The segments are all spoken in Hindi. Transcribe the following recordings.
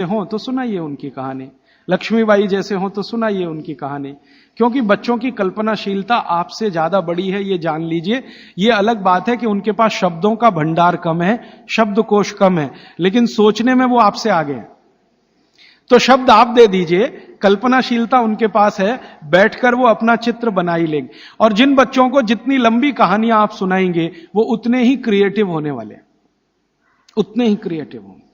हो तो सुनाइए उनकी कहानी, लक्ष्मीबाई जैसे हो तो सुनाइए उनकी कहानी, क्योंकि बच्चों की कल्पनाशीलता आपसे ज्यादा बड़ी है, ये जान लीजिए। ये अलग बात है कि उनके पास शब्दों का भंडार कम है, शब्दकोश कम है, लेकिन सोचने में वो आपसे आगे है। तो शब्द आप दे दीजिए, कल्पनाशीलता उनके पास है, बैठकर वो अपना चित्र बना ही लेंगे। और जिन बच्चों को जितनी लंबी कहानियां आप सुनाएंगे वो उतने ही क्रिएटिव होने वाले, उतने ही क्रिएटिव होंगे।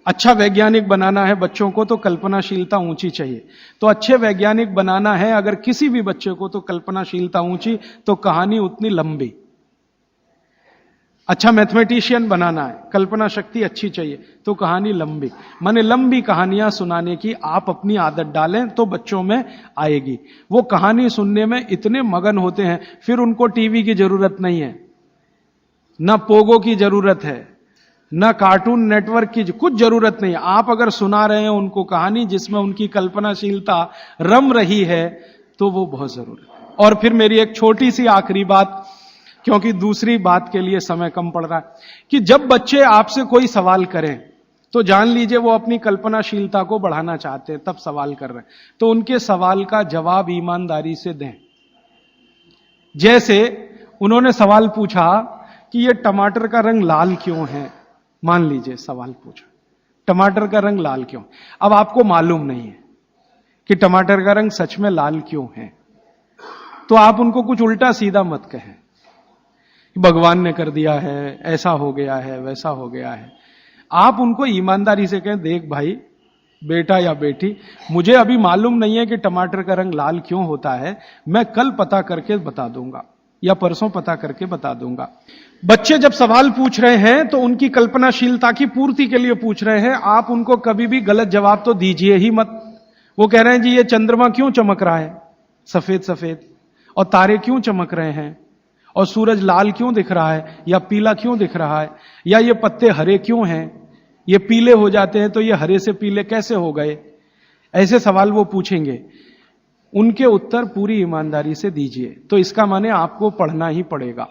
अच्छा वैज्ञानिक बनाना है बच्चों को तो कल्पनाशीलता ऊंची चाहिए। तो अच्छे वैज्ञानिक बनाना है अगर किसी भी बच्चे को तो कल्पनाशीलता ऊंची, तो कहानी उतनी लंबी। अच्छा मैथमेटिशियन बनाना है, कल्पना शक्ति अच्छी चाहिए तो कहानी लंबी। माने लंबी कहानियां सुनाने की आप अपनी आदत डालें तो बच्चों में आएगी। वो कहानी सुनने में इतने मगन होते हैं, फिर उनको टीवी की जरूरत नहीं है, ना पोगो की जरूरत है, ना कार्टून नेटवर्क की कुछ जरूरत नहीं। आप अगर सुना रहे हैं उनको कहानी जिसमें उनकी कल्पनाशीलता रम रही है तो वो बहुत जरूरी है। और फिर मेरी एक छोटी सी आखिरी बात, क्योंकि दूसरी बात के लिए समय कम पड़ रहा है, कि जब बच्चे आपसे कोई सवाल करें तो जान लीजिए वो अपनी कल्पनाशीलता को बढ़ाना चाहते हैं, तब सवाल कर रहे हैं। तो उनके सवाल का जवाब ईमानदारी से दें। जैसे उन्होंने सवाल पूछा कि ये टमाटर का रंग लाल क्यों है, मान लीजिए सवाल पूछा टमाटर का रंग लाल क्यों। अब आपको मालूम नहीं है कि टमाटर का रंग सच में लाल क्यों है, तो आप उनको कुछ उल्टा सीधा मत कहें, भगवान ने कर दिया है, ऐसा हो गया है, वैसा हो गया है। आप उनको ईमानदारी से कहें, देख भाई बेटा या बेटी, मुझे अभी मालूम नहीं है कि टमाटर का रंग लाल क्यों होता है, मैं कल पता करके बता दूंगा या परसों पता करके बता दूंगा। बच्चे जब सवाल पूछ रहे हैं तो उनकी कल्पनाशीलता की पूर्ति के लिए पूछ रहे हैं, आप उनको कभी भी गलत जवाब तो दीजिए ही मत। वो कह रहे हैं जी ये चंद्रमा क्यों चमक रहा है सफेद सफेद, और तारे क्यों चमक रहे हैं, और सूरज लाल क्यों दिख रहा है या पीला क्यों दिख रहा है, या ये पत्ते हरे क्यों हैं, ये पीले हो जाते हैं तो ये हरे से पीले कैसे हो गए। ऐसे सवाल वो पूछेंगे, उनके उत्तर पूरी ईमानदारी से दीजिए। तो इसका माने आपको पढ़ना ही पड़ेगा,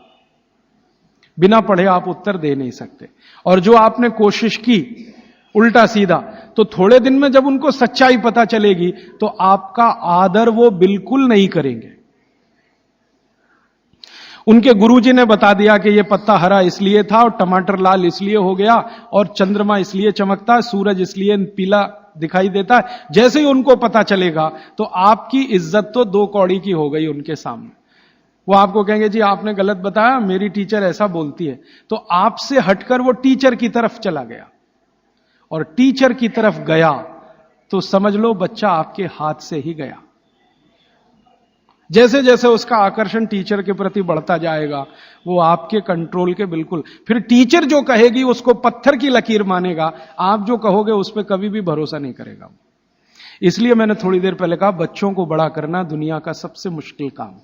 बिना पढ़े आप उत्तर दे नहीं सकते। और जो आपने कोशिश की उल्टा सीधा, तो थोड़े दिन में जब उनको सच्चाई पता चलेगी तो आपका आदर वो बिल्कुल नहीं करेंगे। उनके गुरुजी ने बता दिया कि ये पत्ता हरा इसलिए था और टमाटर लाल इसलिए हो गया और चंद्रमा इसलिए चमकता है, सूरज इसलिए पीला दिखाई देता है। जैसे ही उनको पता चलेगा तो आपकी इज्जत तो दो कौड़ी की हो गई उनके सामने। वो आपको कहेंगे जी आपने गलत बताया, मेरी टीचर ऐसा बोलती है। तो आपसे हटकर वो टीचर की तरफ चला गया, और टीचर की तरफ गया तो समझ लो बच्चा आपके हाथ से ही गया। जैसे जैसे उसका आकर्षण टीचर के प्रति बढ़ता जाएगा वो आपके कंट्रोल के बिल्कुल, फिर टीचर जो कहेगी उसको पत्थर की लकीर मानेगा, आप जो कहोगे उस पर कभी भी भरोसा नहीं करेगा। इसलिए मैंने थोड़ी देर पहले कहा बच्चों को बड़ा करना दुनिया का सबसे मुश्किल काम।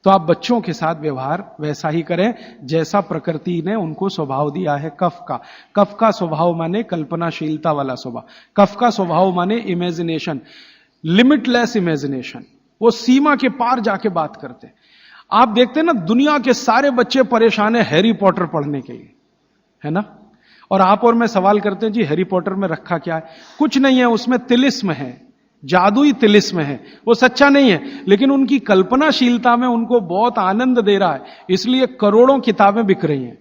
तो आप बच्चों के साथ व्यवहार वैसा ही करें जैसा प्रकृति ने उनको स्वभाव दिया है। कफ का स्वभाव माने कल्पनाशीलता वाला स्वभाव, कफ का स्वभाव माने इमेजिनेशन, लिमिटलेस इमेजिनेशन। वो सीमा के पार जाके बात करते हैं। आप देखते हैं ना दुनिया के सारे बच्चे परेशान है हैरी पॉटर पढ़ने के लिए, है ना, और आप और मैं सवाल करते हैं जी हैरी पॉटर में रखा क्या है। कुछ नहीं है, उसमें तिलिस्म है, जादुई तिलिस्म है, वो सच्चा नहीं है, लेकिन उनकी कल्पनाशीलता में उनको बहुत आनंद दे रहा है, इसलिए करोड़ों किताबें बिक रही हैं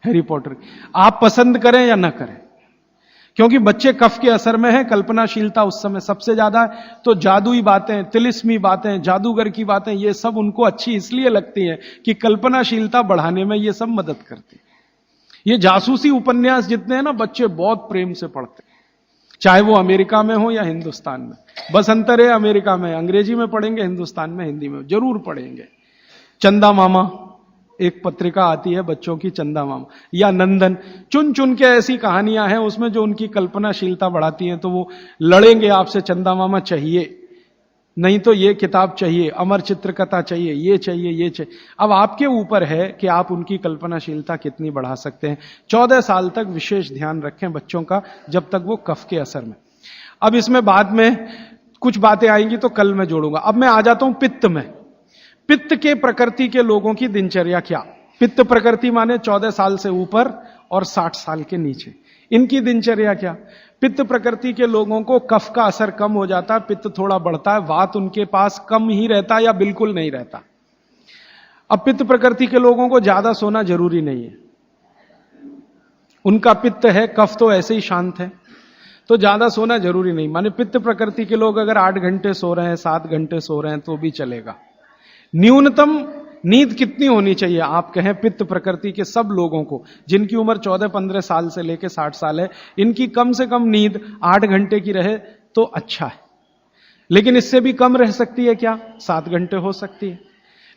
हैरी पॉटर। आप पसंद करें या ना करें, क्योंकि बच्चे कफ के असर में हैं, कल्पनाशीलता उस समय सबसे ज्यादा है। तो जादुई बातें, तिलिस्मी बातें, जादूगर की बातें, ये सब उनको अच्छी इसलिए लगती हैं कि कल्पनाशीलता बढ़ाने में ये सब मदद करती है। ये जासूसी उपन्यास जितने हैं ना बच्चे बहुत प्रेम से पढ़ते हैं, चाहे वो अमेरिका में हो या हिंदुस्तान में। बस अंतर है, अमेरिका में अंग्रेजी में पढ़ेंगे, हिंदुस्तान में हिंदी में जरूर पढ़ेंगे। चंदा मामा एक पत्रिका आती है बच्चों की, चंदा मामा या नंदन, चुन चुन के ऐसी कहानियां हैं उसमें जो उनकी कल्पनाशीलता बढ़ाती हैं। तो वो लड़ेंगे आपसे, चंदा मामा चाहिए, नहीं तो ये किताब चाहिए, अमर चित्रकथा चाहिए, ये चाहिए, ये चाहिए। अब आपके ऊपर है कि आप उनकी कल्पनाशीलता कितनी बढ़ा सकते हैं। 14 साल तक विशेष ध्यान रखें बच्चों का, जब तक वो कफ के असर में। अब इसमें बाद में कुछ बातें आएंगी तो कल मैं जोड़ूंगा। अब मैं आ जाता हूं पित्त में। पित्त के प्रकृति के लोगों की दिनचर्या क्या। पित्त प्रकृति माने 14 साल से ऊपर और 60 साल के नीचे, इनकी दिनचर्या क्या? पित्त प्रकृति के लोगों को कफ का असर कम हो जाता है, पित्त थोड़ा बढ़ता है, वात उनके पास कम ही रहता है या बिल्कुल नहीं रहता। अब पित्त प्रकृति के लोगों को ज्यादा सोना जरूरी नहीं है, उनका पित्त है, कफ तो ऐसे ही शांत है, तो ज्यादा सोना जरूरी नहीं। माने पित्त प्रकृति के लोग अगर 8 घंटे सो रहे हैं, 7 घंटे सो रहे हैं तो भी चलेगा। न्यूनतम नींद कितनी होनी चाहिए? आप कहें पित्त प्रकृति के सब लोगों को जिनकी उम्र 14-15 साल से लेकर 60 साल है, इनकी कम से कम नींद 8 घंटे की रहे तो अच्छा है। लेकिन इससे भी कम रह सकती है क्या? 7 घंटे हो सकती है,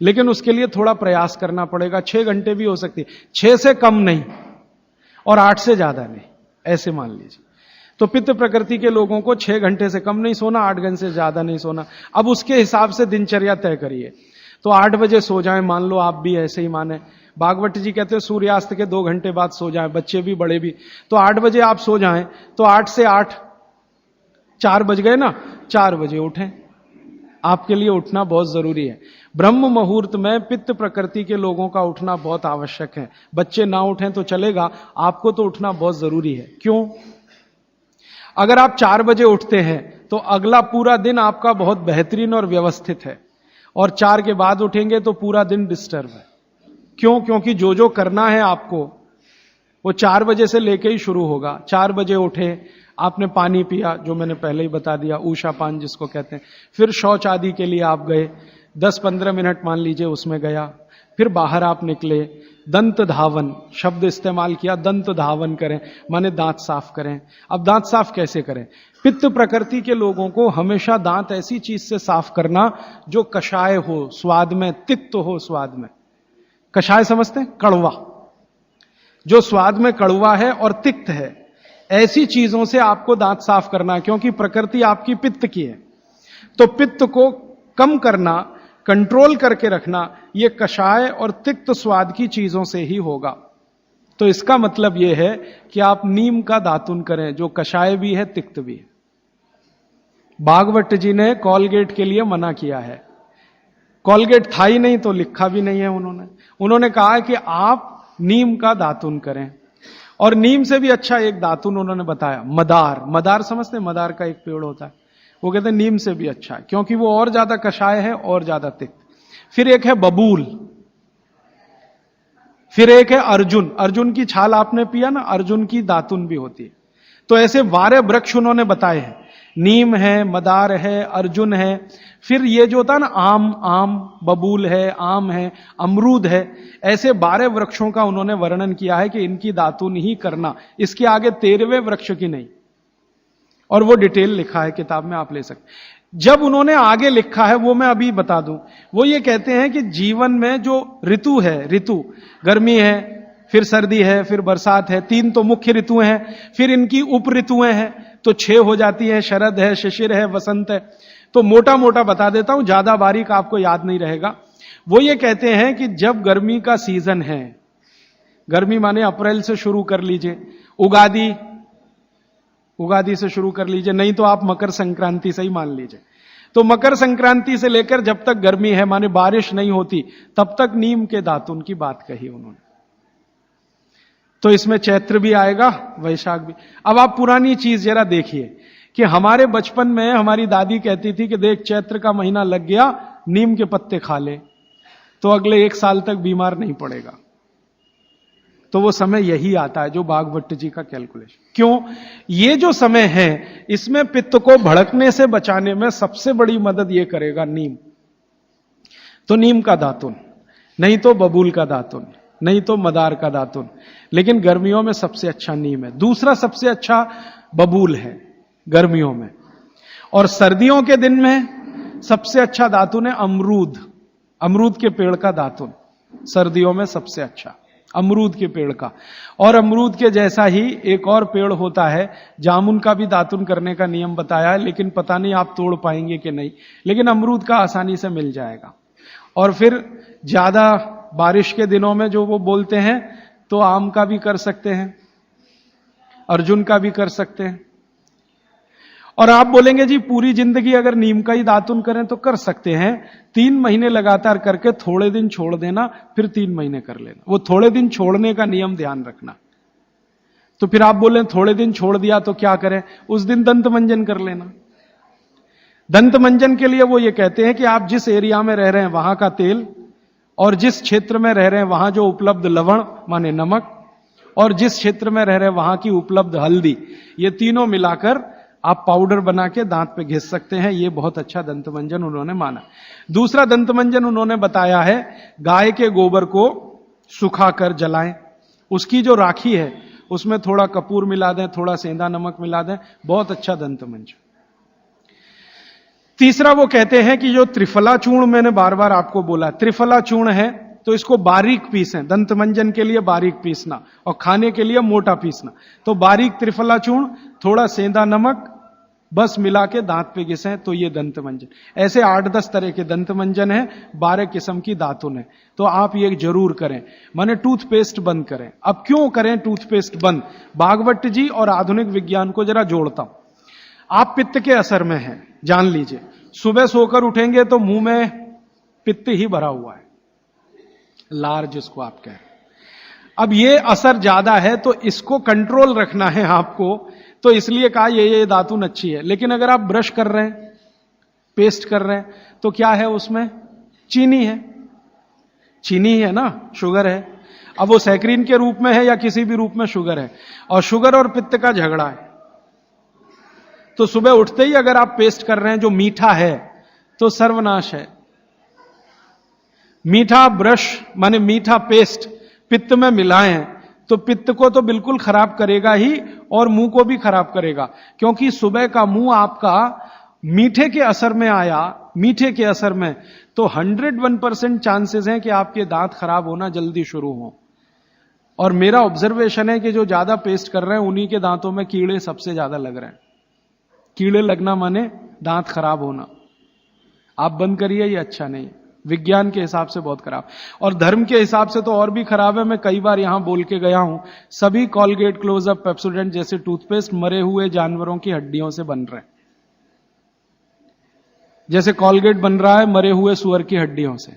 लेकिन उसके लिए थोड़ा प्रयास करना पड़ेगा। 6 घंटे भी हो सकती है, 6 से कम नहीं और 8 से ज्यादा नहीं, ऐसे मान लीजिए। तो पित्त प्रकृति के लोगों को 6 घंटे से कम नहीं सोना, 8 घंटे से ज्यादा नहीं सोना। अब उसके हिसाब से दिनचर्या तय करिए। तो 8 बजे सो जाएं, मान लो आप भी ऐसे ही माने। भागवत जी कहते हैं सूर्यास्त के 2 घंटे बाद सो जाएं, बच्चे भी बड़े भी। तो 8 बजे आप सो जाएं, तो 8 से 8 4 बज गए ना, 4 बजे उठें। आपके लिए उठना बहुत जरूरी है। ब्रह्म मुहूर्त में पित्त प्रकृति के लोगों का उठना बहुत आवश्यक है। बच्चे ना उठें तो चलेगा, आपको तो उठना बहुत जरूरी है। क्यों? अगर आप 4 बजे उठते हैं तो अगला पूरा दिन आपका बहुत बेहतरीन और व्यवस्थित है, और 4 के बाद उठेंगे तो पूरा दिन डिस्टर्ब है। क्यों? क्योंकि जो जो करना है आपको वो 4 बजे से लेके ही शुरू होगा। 4 बजे उठे, आपने पानी पिया, जो मैंने पहले ही बता दिया, ऊषा पान जिसको कहते हैं। फिर शौच आदि के लिए आप गए, 10-15 मिनट मान लीजिए उसमें गया। फिर बाहर आप निकले, दंत धावन शब्द इस्तेमाल किया, दंत धावन करें माने दांत साफ करें। अब दांत साफ कैसे करें? पित्त प्रकृति के लोगों को हमेशा दांत ऐसी चीज से साफ करना जो कषाय हो, स्वाद में तिक्त हो। स्वाद में कषाय समझते हैं? कड़वा, जो स्वाद में कड़वा है और तिक्त है, ऐसी चीजों से आपको दांत साफ करना है, क्योंकि प्रकृति आपकी पित्त की है। तो पित्त को कम करना, कंट्रोल करके रखना, यह कषाय और तिक्त स्वाद की चीजों से ही होगा। तो इसका मतलब यह है कि आप नीम का दातुन करें, जो कषाय भी है, तिक्त भी है। भागवत जी ने कॉलगेट के लिए मना किया है। कॉलगेट था ही नहीं तो लिखा भी नहीं है उन्होंने कहा कि आप नीम का दातुन करें। और नीम से भी अच्छा एक दातुन उन्होंने बताया, मदार। मदार समझते हैं? मदार का एक पेड़ होता है, वो कहते हैं नीम से भी अच्छा है, क्योंकि वो और ज्यादा कषाय है और ज्यादा तिक्त। फिर एक है बबूल, फिर एक है अर्जुन। अर्जुन की छाल आपने पिया ना, अर्जुन की दातुन भी होती है। तो ऐसे 12 वृक्ष उन्होंने बताए हैं, नीम है, मदार है, अर्जुन है। फिर ये जो होता है ना आम बबूल है, आम है, अमरूद है, ऐसे 12 वृक्षों का उन्होंने वर्णन किया है कि इनकी दातुन ही करना। इसके आगे 13वें वृक्ष की नहीं, और वो डिटेल लिखा है किताब में, आप ले सकते। जब उन्होंने आगे लिखा है वो मैं अभी बता दूं। वो ये कहते हैं कि जीवन में जो ऋतु है, ऋतु गर्मी है, फिर सर्दी है, फिर बरसात है, 3 तो मुख्य ऋतुएं हैं, फिर इनकी उप ऋतुएं हैं तो 6 हो जाती है। शरद है, शिशिर है, वसंत है। तो मोटा मोटा बता देता हूं, ज्यादा बारीक आपको याद नहीं रहेगा। वो ये कहते हैं कि जब गर्मी का सीजन है, गर्मी माने अप्रैल से शुरू कर लीजिए, उगादी से शुरू कर लीजिए, नहीं तो आप मकर संक्रांति से ही मान लीजिए। तो मकर संक्रांति से लेकर जब तक गर्मी है माने बारिश नहीं होती, तब तक नीम के दातुन की बात कही उन्होंने। तो इसमें चैत्र भी आएगा, वैशाख भी। अब आप पुरानी चीज जरा देखिए कि हमारे बचपन में हमारी दादी कहती थी कि देख चैत्र का महीना लग गया, नीम के पत्ते खा ले तो अगले 1 साल तक बीमार नहीं पड़ेगा। तो वो समय यही आता है जो भागवत जी का कैलकुलेशन। क्यों? ये जो समय है इसमें पित्त को भड़कने से बचाने में सबसे बड़ी मदद ये करेगा नीम। तो नीम का दातुन, नहीं तो बबूल का दातुन, नहीं तो मदार का दातुन, लेकिन गर्मियों में सबसे अच्छा नीम है। दूसरा सबसे अच्छा बबूल है गर्मियों में, और सर्दियों के दिन में सबसे अच्छा दातुन है अमरूद। अमरूद के पेड़ का दातुन सर्दियों में सबसे अच्छा, अमरूद के पेड़ का। और अमरूद के जैसा ही एक और पेड़ होता है, जामुन का भी दातुन करने का नियम बताया है, लेकिन पता नहीं आप तोड़ पाएंगे कि नहीं, लेकिन अमरूद का आसानी से मिल जाएगा। और फिर ज्यादा बारिश के दिनों में जो वो बोलते हैं तो आम का भी कर सकते हैं, अर्जुन का भी कर सकते हैं। और आप बोलेंगे जी पूरी जिंदगी अगर नीम का ही दातुन करें तो कर सकते हैं। 3 महीने लगातार करके थोड़े दिन छोड़ देना, फिर 3 महीने कर लेना। वो थोड़े दिन छोड़ने का नियम ध्यान रखना। तो फिर आप बोले थोड़े दिन छोड़ दिया तो क्या करें, उस दिन दंत मंजन कर लेना। दंत मंजन के लिए वो ये कहते हैं कि आप जिस एरिया में रह रहे हैं वहां का तेल, और जिस क्षेत्र में रह रहे हैं वहां जो उपलब्ध लवण माने नमक, और जिस क्षेत्र में रह रहे हैं वहां की उपलब्ध हल्दी, ये तीनों मिलाकर आप पाउडर बना के दांत पे घिस सकते हैं। ये बहुत अच्छा दंत मंजन उन्होंने माना। दूसरा दंत मंजन उन्होंने बताया है, गाय के गोबर को सुखाकर जलाएं, उसकी जो राखी है उसमें थोड़ा कपूर मिला दें, थोड़ा सेंधा नमक मिला दें, बहुत अच्छा दंत मंजन। तीसरा वो कहते हैं कि जो त्रिफला चूर्ण मैंने बार बार आपको बोला, त्रिफला चूर्ण है तो इसको बारीक पीसें, दंत मंजन के लिए बारीक पीसना और खाने के लिए मोटा पीसना। तो बारीक त्रिफला चूर्ण, थोड़ा सेंधा नमक, बस मिला के दांत पे घिसें तो ये दंत मंजन। ऐसे 8-10 तरह के दंत मंजन है, 12 किस्म की दातुन है। तो आप ये जरूर करें, माने टूथपेस्ट बंद करें। अब क्यों करें टूथपेस्ट बंद? भागवत जी और आधुनिक विज्ञान को जरा जोड़ता हूं। आप पित्त के असर में हैं, जान लीजिए। सुबह सोकर उठेंगे तो मुंह में पित्त ही भरा हुआ है, लार जिसको आप कह रहे हैं। अब ये असर ज्यादा है तो इसको कंट्रोल रखना है आपको, तो इसलिए कहा ये दातुन अच्छी है। लेकिन अगर आप ब्रश कर रहे हैं, पेस्ट कर रहे हैं, तो क्या है उसमें? चीनी है, चीनी है ना, शुगर है। अब वो सैकरीन के रूप में है या किसी भी रूप में शुगर है, और शुगर और पित्त का झगड़ा है। तो सुबह उठते ही अगर आप पेस्ट कर रहे हैं जो मीठा है तो सर्वनाश है। मीठा ब्रश माने मीठा पेस्ट पित्त में मिलाएं तो पित्त को तो बिल्कुल खराब करेगा ही, और मुंह को भी खराब करेगा। क्योंकि सुबह का मुंह आपका मीठे के असर में आया, मीठे के असर में, तो 101% चांसेस हैं कि आपके दांत खराब होना जल्दी शुरू हो। और मेरा ऑब्जर्वेशन है कि जो ज्यादा पेस्ट कर रहे हैं उन्हीं के दांतों में कीड़े सबसे ज्यादा लग रहे हैं। कीड़े लगना माने दांत खराब होना। आप बंद करिए, ये अच्छा नहीं है, विज्ञान के हिसाब से बहुत खराब, और धर्म के हिसाब से तो और भी खराब है। मैं कई बार यहां बोल के गया हूं, सभी कॉलगेट, क्लोजअप, पेप्सोडेंट जैसे टूथपेस्ट मरे हुए जानवरों की हड्डियों से बन रहे हैं। जैसे कॉलगेट बन रहा है मरे हुए सुअर की हड्डियों से।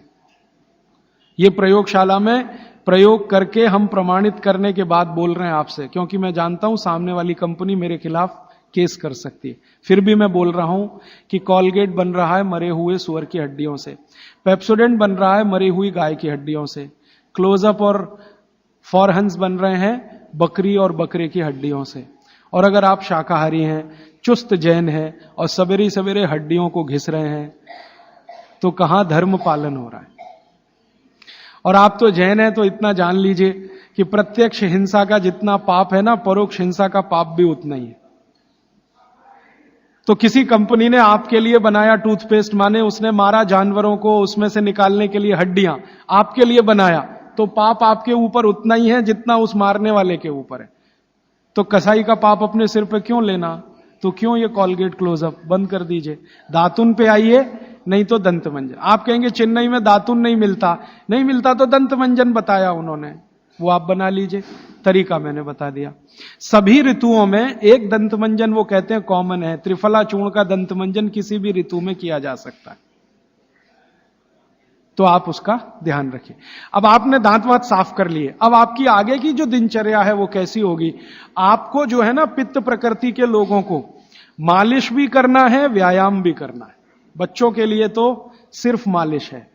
ये प्रयोगशाला में प्रयोग करके हम प्रमाणित करने के बाद बोल रहे हैं आपसे, क्योंकि मैं जानता हूं सामने वाली कंपनी मेरे खिलाफ केस कर सकती है। फिर भी मैं बोल रहा हूं कि कॉलगेट बन रहा है मरे हुए सुअर की हड्डियों से, पेप्सोडेंट बन रहा है मरी हुई गाय की हड्डियों से, क्लोजअप और फॉरहंस बन रहे हैं बकरी और बकरे की हड्डियों से। और अगर आप शाकाहारी हैं, चुस्त जैन हैं और सवेरे सवेरे हड्डियों को घिस रहे हैं, तो कहां धर्म पालन हो रहा है? और आप तो जैन हैं तो इतना जान लीजिए कि प्रत्यक्ष हिंसा का जितना पाप है ना, परोक्ष हिंसा का पाप भी उतना ही है। तो किसी कंपनी ने आपके लिए बनाया टूथपेस्ट, माने उसने मारा जानवरों को, उसमें से निकालने के लिए हड्डियां आपके लिए बनाया, तो पाप आपके ऊपर उतना ही है जितना उस मारने वाले के ऊपर है। तो कसाई का पाप अपने सिर पे क्यों लेना? तो क्यों ये कॉलगेट, क्लोजअप बंद कर दीजिए। दातुन पे आइए, नहीं तो दंत मंजन। आप कहेंगे चेन्नई में दातुन नहीं मिलता, नहीं मिलता तो दंत मंजन बताया उन्होंने, वो आप बना लीजिए। तरीका मैंने बता दिया। सभी ऋतुओं में एक दंत मंजन वो कहते हैं कॉमन है, त्रिफला चूर्ण का दंत मंजन किसी भी ऋतु में किया जा सकता है, तो आप उसका ध्यान रखिए। अब आपने दांत वात साफ कर लिए, अब आपकी आगे की जो दिनचर्या है वो कैसी होगी? आपको जो है ना, पित्त प्रकृति के लोगों को मालिश भी करना है, व्यायाम भी करना है। बच्चों के लिए तो सिर्फ मालिश है,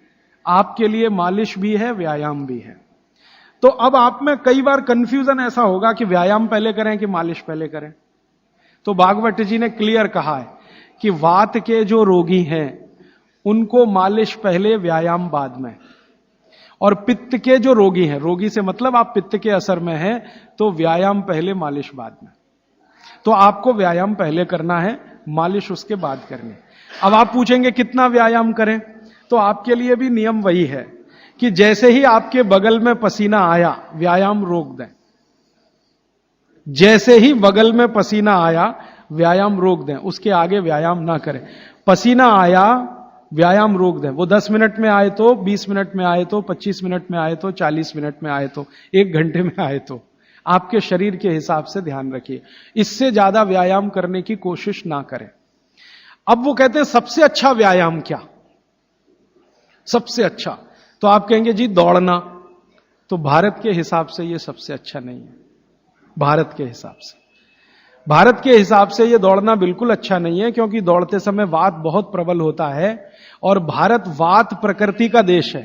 आपके लिए मालिश भी है, व्यायाम भी है। तो अब आप में कई बार कंफ्यूजन ऐसा होगा कि व्यायाम पहले करें कि मालिश पहले करें। तो भागवत जी ने क्लियर कहा है कि वात के जो रोगी हैं उनको मालिश पहले, व्यायाम बाद में। और पित्त के जो रोगी हैं, रोगी से मतलब आप पित्त के असर में हैं, तो व्यायाम पहले, मालिश बाद में। तो आपको व्यायाम पहले करना है, मालिश उसके बाद करनी। अब आप पूछेंगे कितना व्यायाम करें? तो आपके लिए भी नियम वही है कि जैसे ही आपके बगल में पसीना आया, व्यायाम रोक दें। जैसे ही बगल में पसीना आया, व्यायाम रोक दें, उसके आगे व्यायाम ना करें। पसीना आया, व्यायाम रोक दें। वो 10 मिनट में आए तो, 20 मिनट में आए तो, 25 मिनट में आए तो, 40 मिनट में आए तो, 1 घंटे में आए तो, आपके शरीर के हिसाब से ध्यान रखिए। इससे ज्यादा व्यायाम करने की कोशिश ना करें। अब वो कहते हैं सबसे अच्छा व्यायाम क्या? सबसे अच्छा तो आप कहेंगे जी दौड़ना, तो भारत के हिसाब से ये सबसे अच्छा नहीं है। भारत के हिसाब से। भारत के हिसाब से ये दौड़ना बिल्कुल अच्छा नहीं है, क्योंकि दौड़ते समय वात बहुत प्रबल होता है और भारत वात प्रकृति का देश है।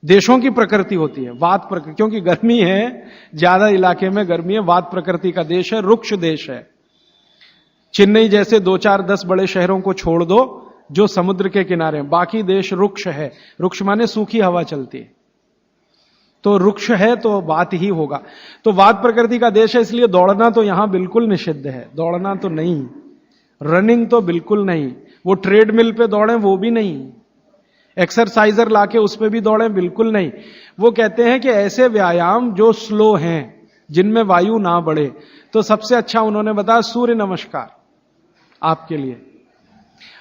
देशों की प्रकृति होती है वात प्रकृति, क्योंकि गर्मी है, ज्यादा इलाके में गर्मी है, वात प्रकृति का देश है, रुक्ष देश है। चेन्नई जैसे 2-4-10 बड़े शहरों को छोड़ दो जो समुद्र के किनारे हैं, बाकी देश रुक्ष है। रुक्ष माने सूखी हवा चलती है, तो रुक्ष है तो वात ही होगा। तो वात प्रकृति का देश है, इसलिए दौड़ना तो यहां बिल्कुल निषिद्ध है। दौड़ना तो नहीं, रनिंग तो बिल्कुल नहीं, वो ट्रेडमिल पे दौड़े वो भी नहीं, एक्सरसाइजर लाके उस पे भी दौड़े बिल्कुल नहीं। वो कहते हैं कि ऐसे व्यायाम जो स्लो हैं, जिनमें वायु ना बढ़े, तो सबसे अच्छा उन्होंने बताया सूर्य नमस्कार आपके लिए।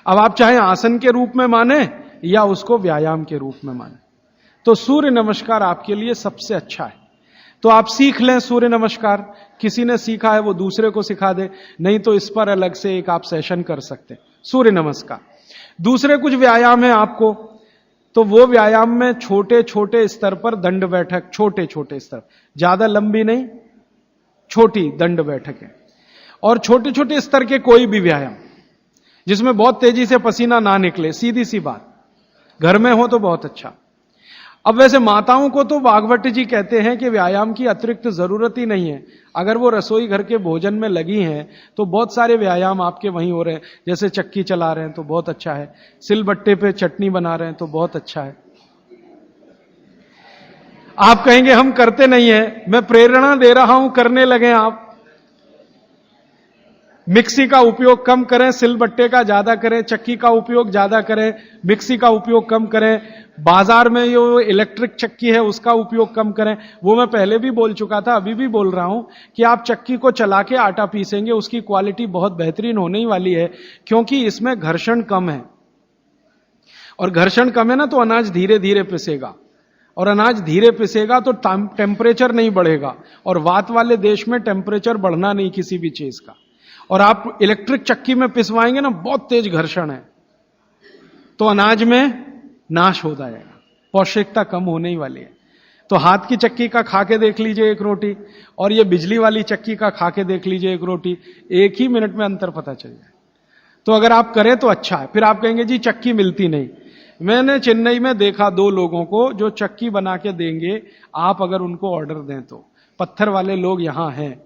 अब आप चाहे आसन के रूप में माने या उसको व्यायाम के रूप में माने, तो सूर्य नमस्कार आपके लिए सबसे अच्छा है। तो आप सीख लें सूर्य नमस्कार, किसी ने सीखा है वो दूसरे को सिखा दे, नहीं तो इस पर अलग से एक आप सेशन कर सकते हैं सूर्य नमस्कार। दूसरे कुछ व्यायाम है आपको, तो वो व्यायाम में छोटे छोटे स्तर पर दंड बैठक, छोटे छोटे स्तर, ज्यादा लंबी नहीं, छोटी दंड बैठक है। और छोटे छोटे स्तर के कोई भी व्यायाम जिसमें बहुत तेजी से पसीना ना निकले, सीधी सी बात, घर में हो तो बहुत अच्छा। अब वैसे माताओं को तो भागवत जी कहते हैं कि व्यायाम की अतिरिक्त जरूरत ही नहीं है। अगर वो रसोई घर के भोजन में लगी हैं तो बहुत सारे व्यायाम आपके वहीं हो रहे हैं, जैसे चक्की चला रहे हैं तो बहुत अच्छा है, सिलबट्टे पे चटनी बना रहे हैं तो बहुत अच्छा है। आप कहेंगे हम करते नहीं है, मैं प्रेरणा दे रहा हूं, करने लगे आप। मिक्सी का उपयोग कम करें, सिलबट्टे का ज्यादा करें, चक्की का उपयोग ज्यादा करें, मिक्सी का उपयोग कम करें, बाजार में जो इलेक्ट्रिक चक्की है उसका उपयोग कम करें। वो मैं पहले भी बोल चुका था, अभी भी बोल रहा हूं कि आप चक्की को चला के आटा पीसेंगे, उसकी क्वालिटी बहुत बेहतरीन होने ही वाली है, क्योंकि इसमें घर्षण कम है। और घर्षण कम है ना, तो अनाज धीरे धीरे पिसेगा, और अनाज धीरे पिसेगा तो टेम्परेचर नहीं बढ़ेगा, और वात वाले देश में टेम्परेचर बढ़ना नहीं किसी भी चीज का। और आप इलेक्ट्रिक चक्की में पिसवाएंगे ना, बहुत तेज घर्षण है, तो अनाज में नाश हो जाएगा, पौष्टिकता कम होने ही वाली है। तो हाथ की चक्की का खा के देख लीजिए एक रोटी, और ये बिजली वाली चक्की का खा के देख लीजिए एक रोटी, एक ही मिनट में अंतर पता चल जाए। तो अगर आप करें तो अच्छा है। फिर आप कहेंगे जी चक्की मिलती नहीं। मैंने चेन्नई में देखा 2 लोगों को जो चक्की बना के देंगे, आप अगर उनको ऑर्डर दें तो। पत्थर वाले लोग यहां हैं,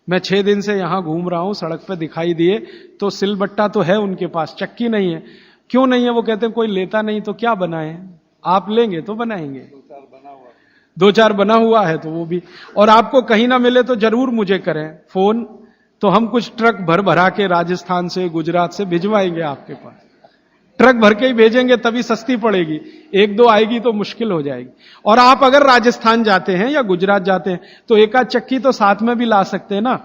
मैं 6 दिन से यहां घूम रहा हूं, सड़क पे दिखाई दिए, तो सिलबट्टा तो है उनके पास, चक्की नहीं है। क्यों नहीं है? वो कहते हैं कोई लेता नहीं तो क्या बनाए, आप लेंगे तो बनाएंगे। 2-4 बना हुआ है तो वो भी। और आपको कहीं ना मिले तो जरूर मुझे करें फोन, तो हम कुछ ट्रक भर भरा के राजस्थान से, गुजरात से भिजवाएंगे आपके पास। ट्रक भर के ही भेजेंगे तभी सस्ती पड़ेगी, 1-2 आएगी तो मुश्किल हो जाएगी। और आप अगर राजस्थान जाते हैं या गुजरात जाते हैं तो एक आध चक्की तो साथ में भी ला सकते हैं ना।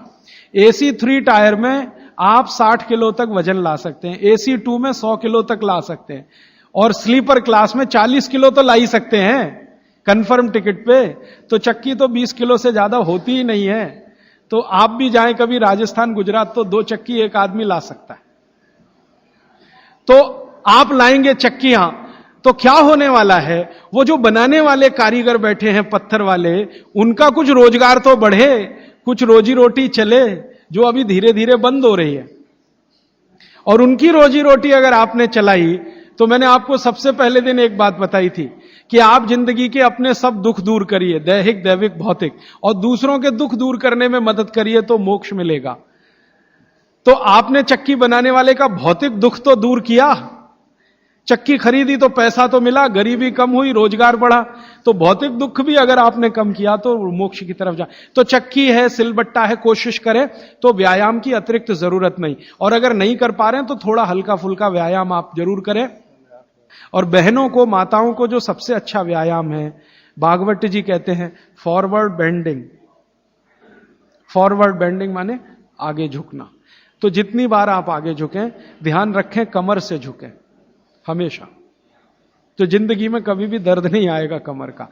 AC 3 टायर में आप 60 किलो तक वजन ला सकते हैं, AC 2 में 100 किलो तक ला सकते हैं, और स्लीपर क्लास में 40 किलो तो ला ही सकते हैं कंफर्म टिकट पे। तो चक्की तो 20 किलो से ज्यादा होती ही नहीं है। तो आप भी जाएं कभी राजस्थान गुजरात तो 2 चक्की एक आदमी ला सकता है। तो आप लाएंगे चक्कियां तो क्या होने वाला है, वो जो बनाने वाले कारीगर बैठे हैं पत्थर वाले, उनका कुछ रोजगार तो बढ़े, कुछ रोजी रोटी चले, जो अभी धीरे धीरे बंद हो रही है। और उनकी रोजी रोटी अगर आपने चलाई, तो मैंने आपको सबसे पहले दिन एक बात बताई थी कि आप जिंदगी के अपने सब दुख दूर करिए, दैहिक दैविक भौतिक, और दूसरों के दुख दूर करने में मदद करिए तो मोक्ष मिलेगा। तो आपने चक्की बनाने वाले का भौतिक दुख तो दूर किया, चक्की खरीदी तो पैसा तो मिला, गरीबी कम हुई, रोजगार बढ़ा, तो भौतिक दुख भी अगर आपने कम किया तो मोक्ष की तरफ जा। तो चक्की है, सिलबट्टा है, कोशिश करें तो व्यायाम की अतिरिक्त जरूरत नहीं। और अगर नहीं कर पा रहे हैं तो थोड़ा हल्का फुल्का व्यायाम आप जरूर करें। और बहनों को, माताओं को जो सबसे अच्छा व्यायाम है, भागवत जी कहते हैं फॉरवर्ड बेंडिंग। फॉरवर्ड बेंडिंग माने आगे झुकना। तो जितनी बार आप आगे झुकें, ध्यान रखें कमर से झुकें हमेशा, तो जिंदगी में कभी भी दर्द नहीं आएगा कमर का।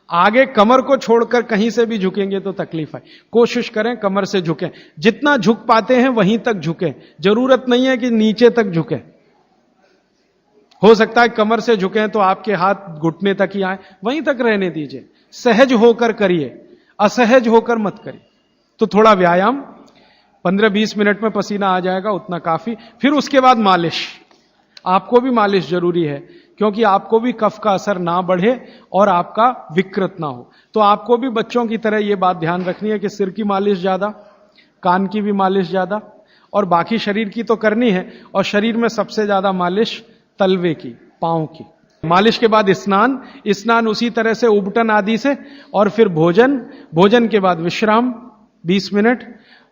आगे कमर को छोड़कर कहीं से भी झुकेंगे तो तकलीफ है। कोशिश करें कमर से झुकें, जितना झुक पाते हैं वहीं तक झुकें, जरूरत नहीं है कि नीचे तक झुकें। हो सकता है कमर से झुकें तो आपके हाथ घुटने तक ही आए, वहीं तक रहने दीजिए, सहज होकर करिए। असहज होकर मत करिए। तो थोड़ा व्यायाम, 15-20 मिनट में पसीना आ जाएगा, उतना काफी। फिर उसके बाद मालिश। आपको भी मालिश जरूरी है, क्योंकि आपको भी कफ का असर ना बढ़े और आपका विकृत ना हो। तो आपको भी बच्चों की तरह यह बात ध्यान रखनी है कि सिर की मालिश ज्यादा, कान की भी मालिश ज्यादा, और बाकी शरीर की तो करनी है। और शरीर में सबसे ज्यादा मालिश तलवे की, पांव की। मालिश के बाद स्नान, स्नान उसी तरह से उबटन आदि से, और फिर भोजन, भोजन के बाद विश्राम 20 मिनट,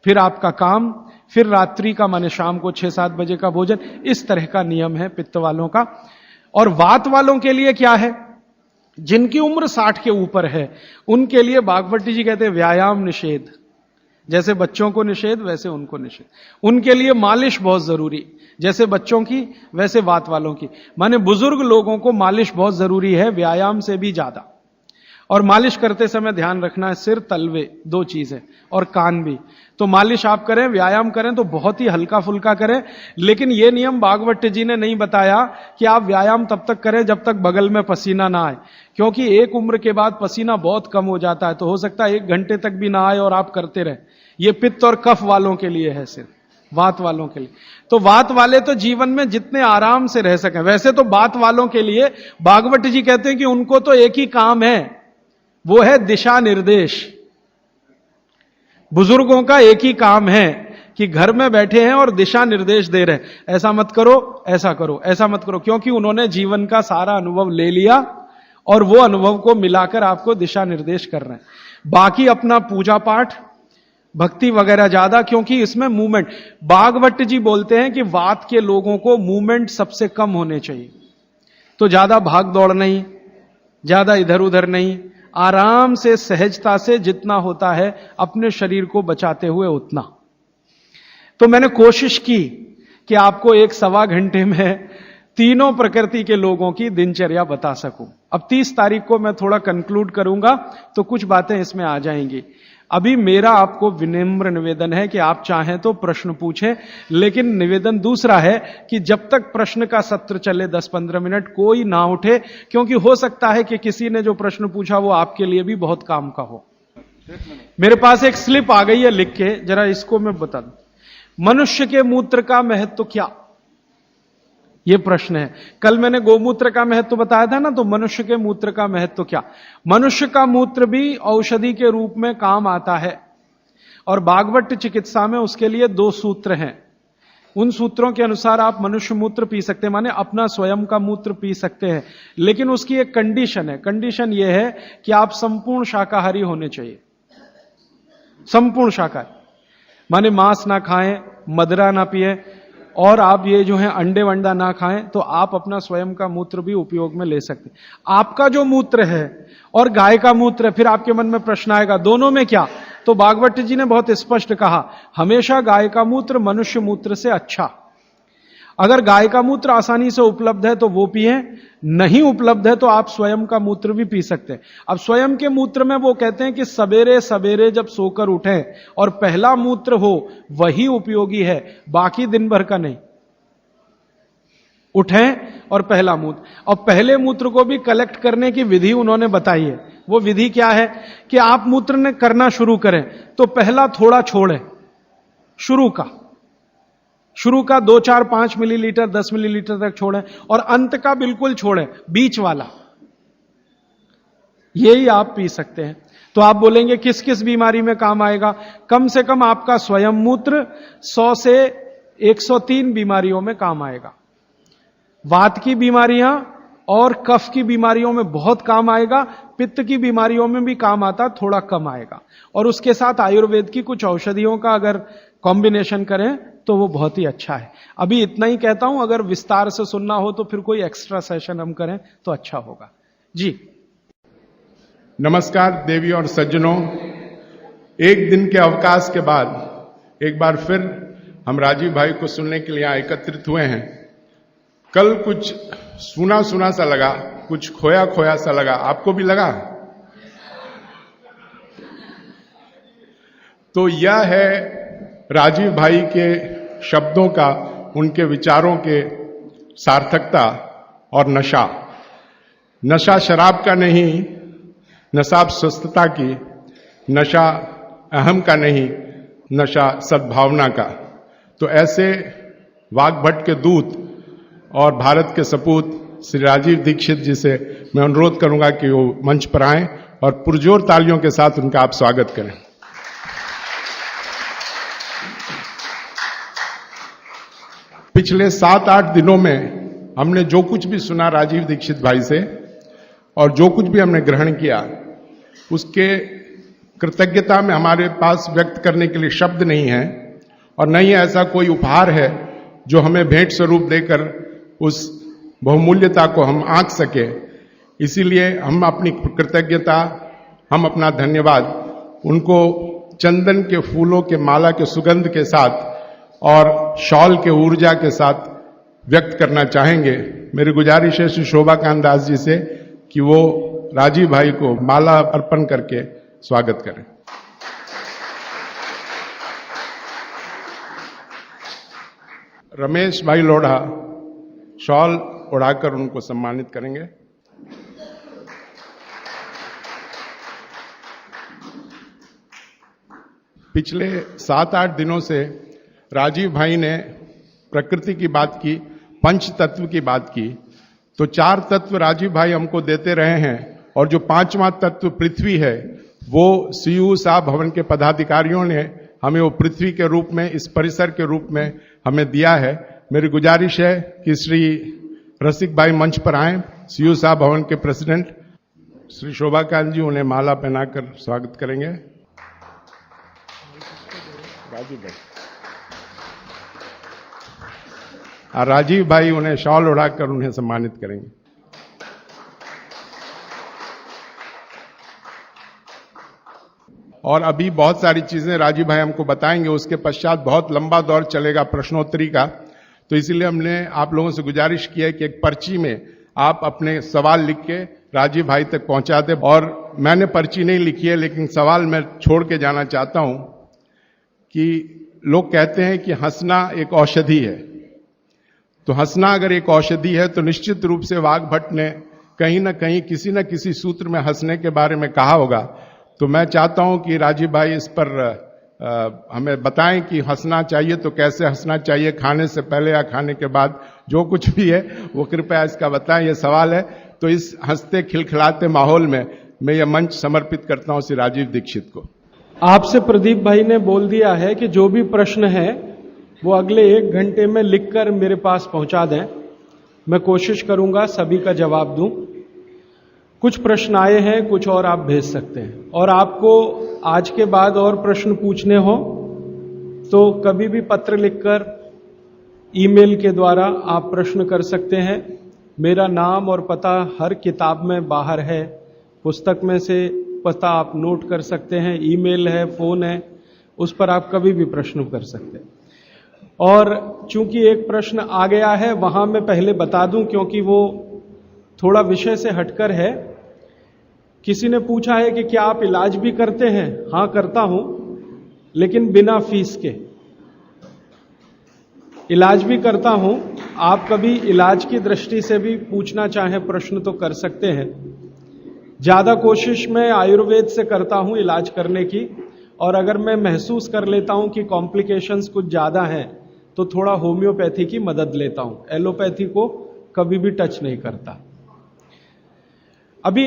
फिर आपका काम, फिर रात्रि का माने शाम को 6-7 बजे का भोजन। इस तरह का नियम है पित्त वालों का। और वात वालों के लिए क्या है? जिनकी उम्र 60 के ऊपर है उनके लिए बागवती जी कहते हैं व्यायाम निषेध। जैसे बच्चों को निषेध वैसे उनको निषेध। उनके लिए मालिश बहुत जरूरी, जैसे बच्चों की वैसे वात वालों की। माने बुजुर्ग लोगों को मालिश बहुत जरूरी है, व्यायाम से भी ज्यादा। और मालिश करते समय ध्यान रखना है सिर, तलवे, 2 चीजें, और कान भी। तो मालिश आप करें, व्यायाम करें तो बहुत ही हल्का फुल्का करें। लेकिन यह नियम भागवत जी ने नहीं बताया कि आप व्यायाम तब तक करें जब तक बगल में पसीना ना आए, क्योंकि एक उम्र के बाद पसीना बहुत कम हो जाता है। तो हो सकता है 1 घंटे तक भी ना आए और आप करते रहे। ये पित्त और कफ वालों के लिए है, सिर्फ वात वालों के लिए। तो वात वाले तो जीवन में जितने आराम से रह सकें। वैसे तो वात वालों के लिए भागवत जी कहते हैं कि उनको तो एक ही काम है, वो है दिशा निर्देश। बुजुर्गों का एक ही काम है कि घर में बैठे हैं और दिशा निर्देश दे रहे हैं, ऐसा मत करो, ऐसा करो, ऐसा मत करो, क्योंकि उन्होंने जीवन का सारा अनुभव ले लिया और वो अनुभव को मिलाकर आपको दिशा निर्देश कर रहे हैं। बाकी अपना पूजा पाठ, भक्ति वगैरह ज्यादा, क्योंकि इसमें मूवमेंट, भागवत जी बोलते हैं कि वात के लोगों को मूवमेंट सबसे कम होने चाहिए। तो ज्यादा भाग दौड़ नहीं, ज्यादा इधर उधर नहीं, आराम से सहजता से जितना होता है अपने शरीर को बचाते हुए उतना। तो मैंने कोशिश की कि आपको 1-1.25 घंटे में तीनों प्रकृति के लोगों की दिनचर्या बता सकूं। अब 30 तारीख को मैं थोड़ा कंक्लूड करूंगा तो कुछ बातें इसमें आ जाएंगी। अभी मेरा आपको विनम्र निवेदन है कि आप चाहें तो प्रश्न पूछें, लेकिन निवेदन दूसरा है कि जब तक प्रश्न का सत्र चले 10-15 मिनट कोई ना उठे, क्योंकि हो सकता है कि किसी ने जो प्रश्न पूछा वो आपके लिए भी बहुत काम का हो। मेरे पास एक स्लिप आ गई है लिख के, जरा इसको मैं बता दूं। मनुष्य के मूत्र का महत्व क्या? यह प्रश्न है। कल मैंने गोमूत्र का महत्व बताया था ना, तो मनुष्य के मूत्र का महत्व क्या? मनुष्य का मूत्र भी औषधि के रूप में काम आता है, और भागवत चिकित्सा में उसके लिए 2 सूत्र हैं। उन सूत्रों के अनुसार आप मनुष्य मूत्र पी सकते हैं, माने अपना स्वयं का मूत्र पी सकते हैं। लेकिन उसकी एक कंडीशन है। कंडीशन यह है कि आप संपूर्ण शाकाहारी होने चाहिए। संपूर्ण शाकाहारी माने मांस ना खाएं, मदिरा ना पिए, और आप ये जो है अंडे वंडा ना खाएं, तो आप अपना स्वयं का मूत्र भी उपयोग में ले सकते हैं। आपका जो मूत्र है और गाय का मूत्र है, फिर आपके मन में प्रश्न आएगा दोनों में क्या? तो भागवत जी ने बहुत स्पष्ट कहा, हमेशा गाय का मूत्र मनुष्य मूत्र से अच्छा। अगर गाय का मूत्र आसानी से उपलब्ध है तो वो पिए, नहीं उपलब्ध है तो आप स्वयं का मूत्र भी पी सकते हैं। अब स्वयं के मूत्र में वो कहते हैं कि सवेरे सवेरे जब सोकर उठें और पहला मूत्र हो वही उपयोगी है, बाकी दिन भर का नहीं। उठें और पहला मूत्र, और पहले मूत्र को भी कलेक्ट करने की विधि उन्होंने बताई है। वो विधि क्या है कि आप मूत्र ने करना शुरू करें तो पहला थोड़ा छोड़ें, शुरू का 2, 4, 5 मिलीलीटर 10 मिलीलीटर तक छोड़ें, और अंत का बिल्कुल छोड़ें, बीच वाला यही आप पी सकते हैं। तो आप बोलेंगे किस किस बीमारी में काम आएगा? कम से कम आपका स्वयं मूत्र 100 से 103 बीमारियों में काम आएगा। वात की बीमारियां और कफ की बीमारियों में बहुत काम आएगा, पित्त की बीमारियों में भी काम आता, थोड़ा कम आएगा। और उसके साथ आयुर्वेद की कुछ औषधियों का अगर कॉम्बिनेशन करें तो वो बहुत ही अच्छा है। अभी इतना ही कहता हूं, अगर विस्तार से सुनना हो तो फिर कोई एक्स्ट्रा सेशन हम करें तो अच्छा होगा। जी नमस्कार देवी और सज्जनों, एक दिन के अवकाश के बाद एक बार फिर हम राजीव भाई को सुनने के लिए यहाँ एकत्रित हुए हैं। कल कुछ सुना सुना सा लगा, कुछ खोया खोया सा लगा, आपको भी लगा? तो यह है राजीव भाई के शब्दों का, उनके विचारों के सार्थकता और नशा। नशा शराब का नहीं, नशा स्वस्थता की, नशा अहम का नहीं, नशा सद्भावना का। तो ऐसे वाग्भट के दूत और भारत के सपूत श्री राजीव दीक्षित जी से मैं अनुरोध करूंगा कि वो मंच पर आएं और पुरजोर तालियों के साथ उनका आप स्वागत करें। पिछले 7-8 दिनों में हमने जो कुछ भी सुना राजीव दीक्षित भाई से और जो कुछ भी हमने ग्रहण किया, उसके कृतज्ञता में हमारे पास व्यक्त करने के लिए शब्द नहीं है और न ही ऐसा कोई उपहार है जो हमें भेंट स्वरूप देकर उस बहुमूल्यता को हम आंक सके। इसीलिए हम अपनी कृतज्ञता, हम अपना धन्यवाद उनको चंदन के फूलों के माला के सुगंध के साथ और शॉल के ऊर्जा के साथ व्यक्त करना चाहेंगे। मेरी गुजारिश है श्री शोभाकांत दास जी से कि वो राजीव भाई को माला अर्पण करके स्वागत करें। रमेश भाई लोढ़ा शॉल उड़ाकर उनको सम्मानित करेंगे। पिछले 7-8 दिनों से राजीव भाई ने प्रकृति की बात की, पंच तत्व की बात की। तो 4 तत्व राजीव भाई हमको देते रहे हैं और जो 5वां तत्व पृथ्वी है वो सीयू साहब भवन के पदाधिकारियों ने हमें वो पृथ्वी के रूप में, इस परिसर के रूप में हमें दिया है। मेरी गुजारिश है कि श्री रसिक भाई मंच पर आए, सीयू साहब भवन के प्रेसिडेंट श्री शोभाकांत जी उन्हें माला पहनाकर स्वागत करेंगे। राजीव भाई और राजीव भाई उन्हें शॉल उड़ाकर उन्हें सम्मानित करेंगे। और अभी बहुत सारी चीजें राजीव भाई हमको बताएंगे, उसके पश्चात बहुत लंबा दौर चलेगा प्रश्नोत्तरी का। तो इसीलिए हमने आप लोगों से गुजारिश की है कि एक पर्ची में आप अपने सवाल लिख के राजीव भाई तक पहुंचा दें। और मैंने पर्ची नहीं लिखी है, लेकिन सवाल मैं छोड़ के जाना चाहता हूं कि लोग कहते हैं कि हंसना एक औषधि है। तो हंसना अगर एक औषधि है तो निश्चित रूप से वाग्भट ने कहीं ना कहीं किसी न किसी सूत्र में हंसने के बारे में कहा होगा। तो मैं चाहता हूं कि राजीव भाई इस पर हमें बताएं कि हंसना चाहिए तो कैसे हंसना चाहिए, खाने से पहले या खाने के बाद, जो कुछ भी है वो कृपया इसका बताएं। ये सवाल है। तो इस हंसते खिलखिलाते माहौल में मैं ये मंच समर्पित करता हूं श्री राजीव दीक्षित को। आपसे प्रदीप भाई ने बोल दिया है कि जो भी प्रश्न है वो अगले 1 घंटे में लिखकर मेरे पास पहुंचा दें। मैं कोशिश करूंगा सभी का जवाब दूं। कुछ प्रश्न आए हैं, कुछ और आप भेज सकते हैं। और आपको आज के बाद और प्रश्न पूछने हो तो कभी भी पत्र लिखकर, ईमेल के द्वारा आप प्रश्न कर सकते हैं। मेरा नाम और पता हर किताब में बाहर है, पुस्तक में से पता आप नोट कर सकते हैं, ईमेल है, फोन है, उस पर आप कभी भी प्रश्न कर सकते हैं। और चूंकि एक प्रश्न आ गया है, वहां मैं पहले बता दूं क्योंकि वो थोड़ा विषय से हटकर है। किसी ने पूछा है कि क्या आप इलाज भी करते हैं? हां, करता हूं, लेकिन बिना फीस के इलाज भी करता हूं। आप कभी इलाज की दृष्टि से भी पूछना चाहें प्रश्न तो कर सकते हैं। ज्यादा कोशिश मैं आयुर्वेद से करता हूं इलाज करने की, और अगर मैं महसूस कर लेता हूं कि कॉम्प्लिकेशंस कुछ ज्यादा हैं तो थोड़ा होम्योपैथी की मदद लेता हूं। एलोपैथी को कभी भी टच नहीं करता। अभी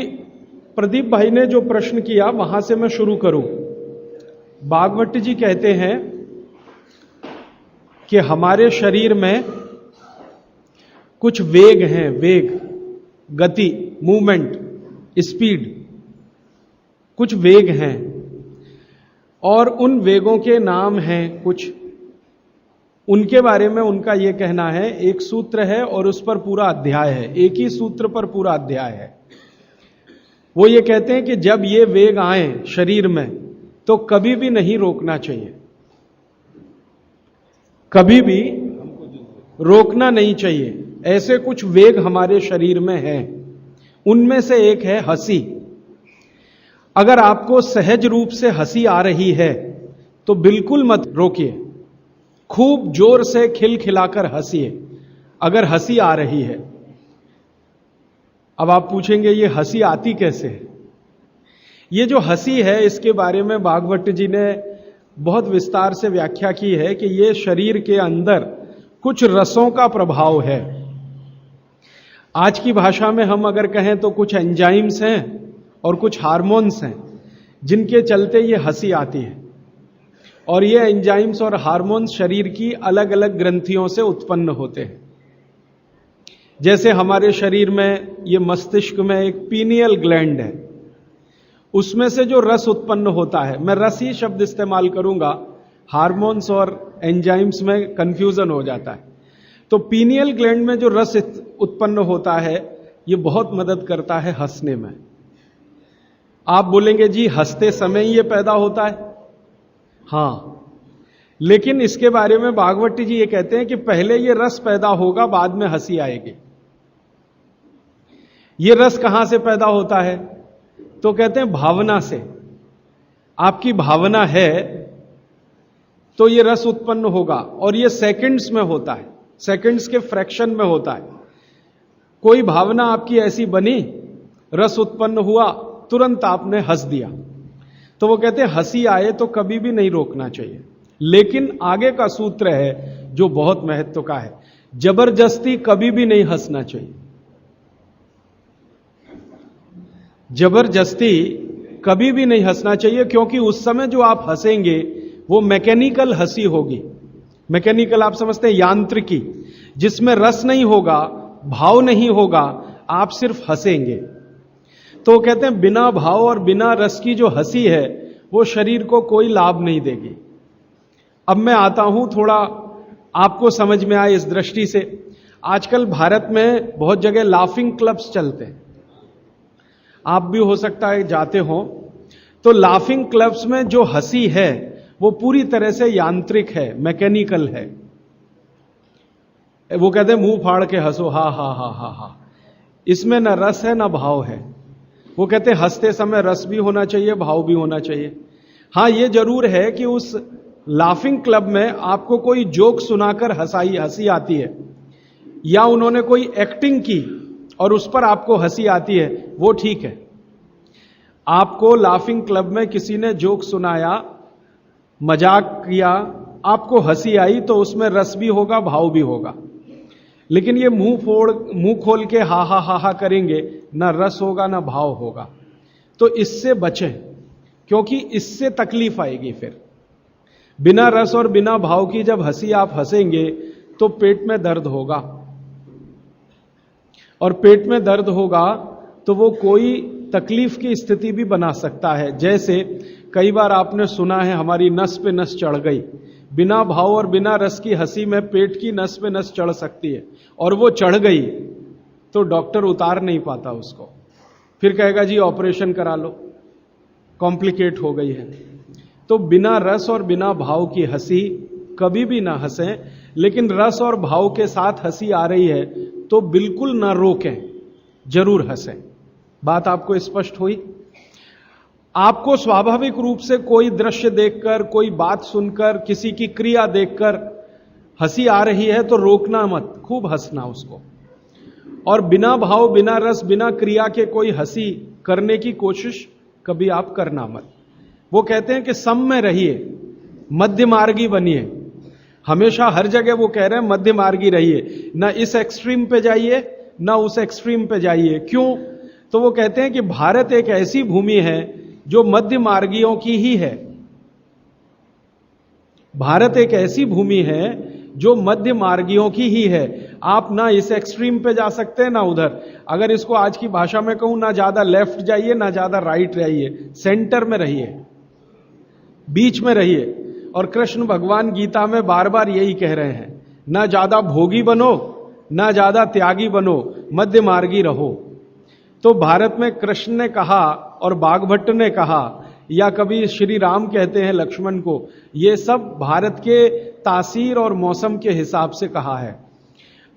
प्रदीप भाई ने जो प्रश्न किया वहां से मैं शुरू करूं। भागवत जी कहते हैं कि हमारे शरीर में कुछ वेग हैं, वेग, गति, मूवमेंट, स्पीड, कुछ वेग हैं और उन वेगों के नाम हैं कुछ। उनके बारे में उनका यह कहना है, एक सूत्र है और उस पर पूरा अध्याय है, एक ही सूत्र पर पूरा अध्याय है। वो ये कहते हैं कि जब ये वेग आए शरीर में तो कभी भी नहीं रोकना चाहिए, कभी भी रोकना नहीं चाहिए। ऐसे कुछ वेग हमारे शरीर में हैं। उनमें से एक है हंसी। अगर आपको सहज रूप से हंसी आ रही है तो बिल्कुल मत रोकिए, खूब जोर से खिलखिलाकर हंसिए अगर हंसी आ रही है। अब आप पूछेंगे ये हंसी आती कैसे है? ये जो हंसी है, इसके बारे में भागवत जी ने बहुत विस्तार से व्याख्या की है कि ये शरीर के अंदर कुछ रसों का प्रभाव है। आज की भाषा में हम अगर कहें तो कुछ एंजाइम्स हैं और कुछ हार्मोन्स हैं जिनके चलते ये हंसी आती है। और ये एंजाइम्स और हार्मोन्स शरीर की अलग अलग ग्रंथियों से उत्पन्न होते हैं। जैसे हमारे शरीर में, ये मस्तिष्क में एक पीनियल ग्लैंड है, उसमें से जो रस उत्पन्न होता है, मैं रस ही शब्द इस्तेमाल करूंगा, हार्मोन्स और एंजाइम्स में कंफ्यूजन हो जाता है। तो पीनियल ग्लैंड में जो रस उत्पन्न होता है, ये बहुत मदद करता है हंसने में। आप बोलेंगे जी हंसते समय ही ये पैदा होता है। हां, लेकिन इसके बारे में भागवत जी ये कहते हैं कि पहले ये रस पैदा होगा, बाद में हंसी आएगी। ये रस कहां से पैदा होता है? तो कहते हैं भावना से। आपकी भावना है तो ये रस उत्पन्न होगा, और ये सेकंड्स में होता है, सेकंड्स के फ्रैक्शन में होता है। कोई भावना आपकी ऐसी बनी, रस उत्पन्न हुआ, तुरंत आपने हंस दिया, तो वो कहते हैं हंसी आए तो कभी भी नहीं रोकना चाहिए। लेकिन आगे का सूत्र है जो बहुत महत्व का है, जबरदस्ती कभी भी नहीं हंसना चाहिए। जबरदस्ती कभी भी नहीं हंसना चाहिए, क्योंकि उस समय जो आप हंसेंगे वो मैकेनिकल हंसी होगी। मैकेनिकल आप समझते हैं, यांत्रिकी, जिसमें रस नहीं होगा, भाव नहीं होगा, आप सिर्फ हंसेंगे। तो कहते हैं बिना भाव और बिना रस की जो हंसी है वो शरीर को कोई लाभ नहीं देगी। अब मैं आता हूं, थोड़ा आपको समझ में आए इस दृष्टि से। आजकल भारत में बहुत जगह लाफिंग क्लब्स चलते हैं, आप भी हो सकता है जाते हो। तो लाफिंग क्लब्स में जो हंसी है वो पूरी तरह से यांत्रिक है, मैकेनिकल है। वो कहते हैं मुंह फाड़ के हंसो, हा हा हा हा हा, इसमें ना रस है ना भाव है। वो कहते हैं हंसते समय रस भी होना चाहिए, भाव भी होना चाहिए। हां, ये जरूर है कि उस लाफिंग क्लब में आपको कोई जोक सुनाकर हंसी आती है, या उन्होंने कोई एक्टिंग की और उस पर आपको हंसी आती है, वो ठीक है। आपको लाफिंग क्लब में किसी ने जोक सुनाया, मजाक किया, आपको हंसी आई, तो उसमें रस भी होगा, भाव भी होगा। लेकिन ये मुंह खोल के हा हा हा हा करेंगे, ना रस होगा ना भाव होगा। तो इससे बचें, क्योंकि इससे तकलीफ आएगी। फिर बिना रस और बिना भाव की जब हंसी आप हंसेंगे तो पेट में दर्द होगा, और पेट में दर्द होगा तो वो कोई तकलीफ की स्थिति भी बना सकता है। जैसे कई बार आपने सुना है हमारी नस पे नस चढ़ गई, बिना भाव और बिना रस की हंसी में पेट की नस पे नस चढ़ सकती है, और वो चढ़ गई तो डॉक्टर उतार नहीं पाता उसको, फिर कहेगा जी ऑपरेशन करा लो, कॉम्प्लिकेट हो गई है। तो बिना रस और बिना भाव की हंसी कभी भी ना हंसें, लेकिन रस और भाव के साथ हंसी आ रही है तो बिल्कुल ना रोकें, जरूर हंसें। बात आपको स्पष्ट हुई? आपको स्वाभाविक रूप से कोई दृश्य देखकर, कोई बात सुनकर, किसी की क्रिया देखकर हंसी आ रही है तो रोकना मत, खूब हंसना उसको। और बिना भाव, बिना रस, बिना क्रिया के कोई हंसी करने की कोशिश कभी आप करना मत। वो कहते हैं कि सम में रहिए, मध्य मार्गी बनिए। हमेशा हर जगह वो कह रहे हैं मध्य मार्गी रहिए, ना इस एक्सट्रीम पे जाइए ना उस एक्सट्रीम पे जाइए। क्यों? तो वो कहते हैं कि भारत एक ऐसी भूमि है जो मध्य मार्गियों की ही है। भारत एक ऐसी भूमि है जो मध्य मार्गियों की ही है। आप ना इस एक्सट्रीम पे जा सकते हैं ना उधर। अगर इसको आज की भाषा में कहूं, ना ज्यादा लेफ्ट जाइए ना ज्यादा राइट रहिए, सेंटर में रहिए, बीच में रहिए। और कृष्ण भगवान गीता में बार बार यही कह रहे हैं, ना ज्यादा भोगी बनो ना ज्यादा त्यागी बनो, मध्य मार्गी रहो। तो भारत में कृष्ण ने कहा और बागभट्ट ने कहा, या कभी श्री राम कहते हैं लक्ष्मण को, ये सब भारत के तासीर और मौसम के हिसाब से कहा है।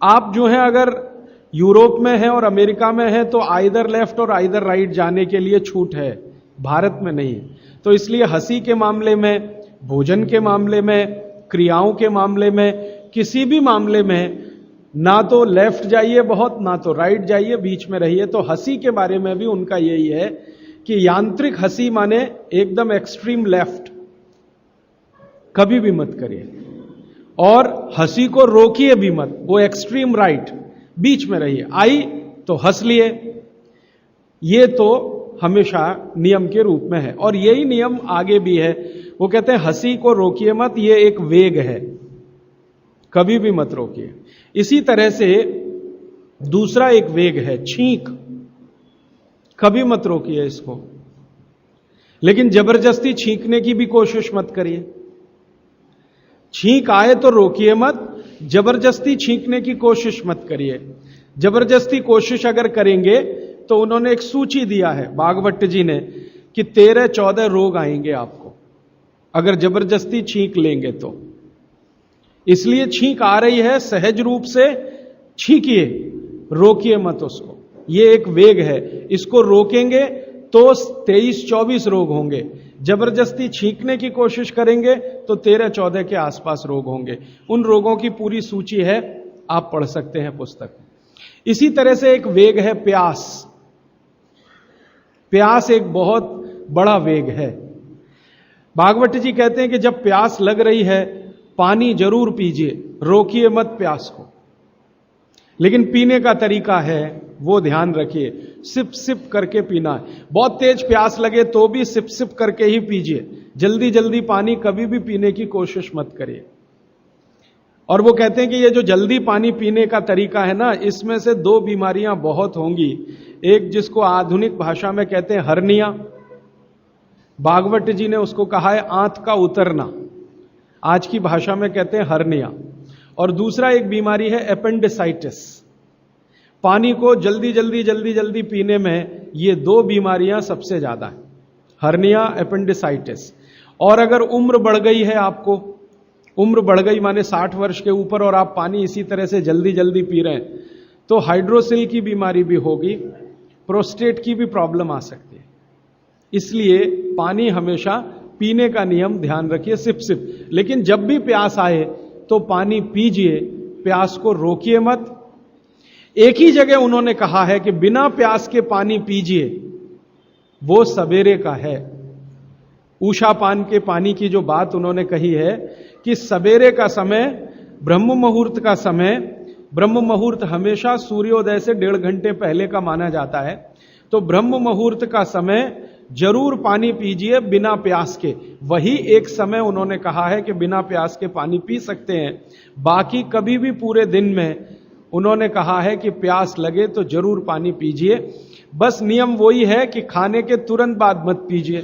आप जो है अगर यूरोप में है और अमेरिका में है तो आइदर लेफ्ट और आइदर राइट जाने के लिए छूट है, भारत में नहीं। तो इसलिए हंसी के मामले में, भोजन के मामले में, क्रियाओं के मामले में, किसी भी मामले में ना तो लेफ्ट जाइए बहुत, ना तो राइट जाइए, बीच में रहिए। तो हंसी के बारे में भी उनका यही है कि यांत्रिक हंसी माने एकदम एक्सट्रीम लेफ्ट कभी भी मत करिए, और हंसी को रोकिए भी मत, वो एक्सट्रीम राइट, बीच में रहिए। आई तो हंस लिए, ये तो हमेशा नियम के रूप में है, और यही नियम आगे भी है। वो कहते हैं हंसी को रोकिए मत, ये एक वेग है, कभी भी मत रोकिए। इसी तरह से दूसरा एक वेग है छींक, कभी मत रोकिए इसको, लेकिन जबरदस्ती छींकने की भी कोशिश मत करिए। छींक आए तो रोकिए मत, जबरदस्ती छींकने की कोशिश मत करिए। जबरदस्ती कोशिश अगर करेंगे तो उन्होंने एक सूची दिया है भागवत जी ने कि 13-14 रोग आएंगे आपको अगर जबरदस्ती छींक लेंगे तो। इसलिए छींक आ रही है, सहज रूप से छींकिए, रोकिए मत उसको। ये एक वेग है, इसको रोकेंगे तो 23-24 रोग होंगे, जबरदस्ती छींकने की कोशिश करेंगे तो 13-14 के आसपास रोग होंगे। उन रोगों की पूरी सूची है, आप पढ़ सकते हैं पुस्तक में। इसी तरह से एक वेग है प्यास। प्यास एक बहुत बड़ा वेग है। भागवत जी कहते हैं कि जब प्यास लग रही है पानी जरूर पीजिए, रोकिए मत प्यास को, लेकिन पीने का तरीका है वो ध्यान रखिए, सिप सिप करके पीना है। बहुत तेज प्यास लगे तो भी सिप सिप करके ही पीजिए, जल्दी जल्दी पानी कभी भी पीने की कोशिश मत करिए। और वो कहते हैं कि ये जो जल्दी पानी पीने का तरीका है ना, इसमें से 2 बीमारियां बहुत होंगी। एक जिसको आधुनिक भाषा में कहते हैं हर्निया, भागवत जी ने उसको कहा है आंत का उतरना, आज की भाषा में कहते हैं हर्निया। और दूसरा एक बीमारी है एपेंडिसाइटिस। पानी को जल्दी जल्दी जल्दी जल्दी पीने में ये 2 बीमारियां सबसे ज्यादा है, हर्निया, एपेंडिसाइटिस। और अगर उम्र बढ़ गई है, आपको उम्र बढ़ गई माने 60 वर्ष के ऊपर, और आप पानी इसी तरह से जल्दी जल्दी पी रहे हैं, तो हाइड्रोसिल की बीमारी भी होगी, प्रोस्टेट की भी प्रॉब्लम आ सकती है। इसलिए पानी हमेशा पीने का नियम ध्यान रखिए, सिप सिप। लेकिन जब भी प्यास आए तो पानी पीजिए, प्यास को रोकिए मत। एक ही जगह उन्होंने कहा है कि बिना प्यास के पानी पीजिए, वो सवेरे का है। उषा पान के पानी की जो बात उन्होंने कही है कि सवेरे का समय, ब्रह्म मुहूर्त का समय, ब्रह्म मुहूर्त हमेशा सूर्योदय से 1.5 घंटे पहले का माना जाता है, तो ब्रह्म मुहूर्त का समय जरूर पानी पीजिए बिना प्यास के। वही एक समय उन्होंने कहा है कि बिना प्यास के पानी पी सकते हैं। बाकी कभी भी पूरे दिन में उन्होंने कहा है कि प्यास लगे तो जरूर पानी पीजिए। बस नियम वही है कि खाने के तुरंत बाद मत पीजिए।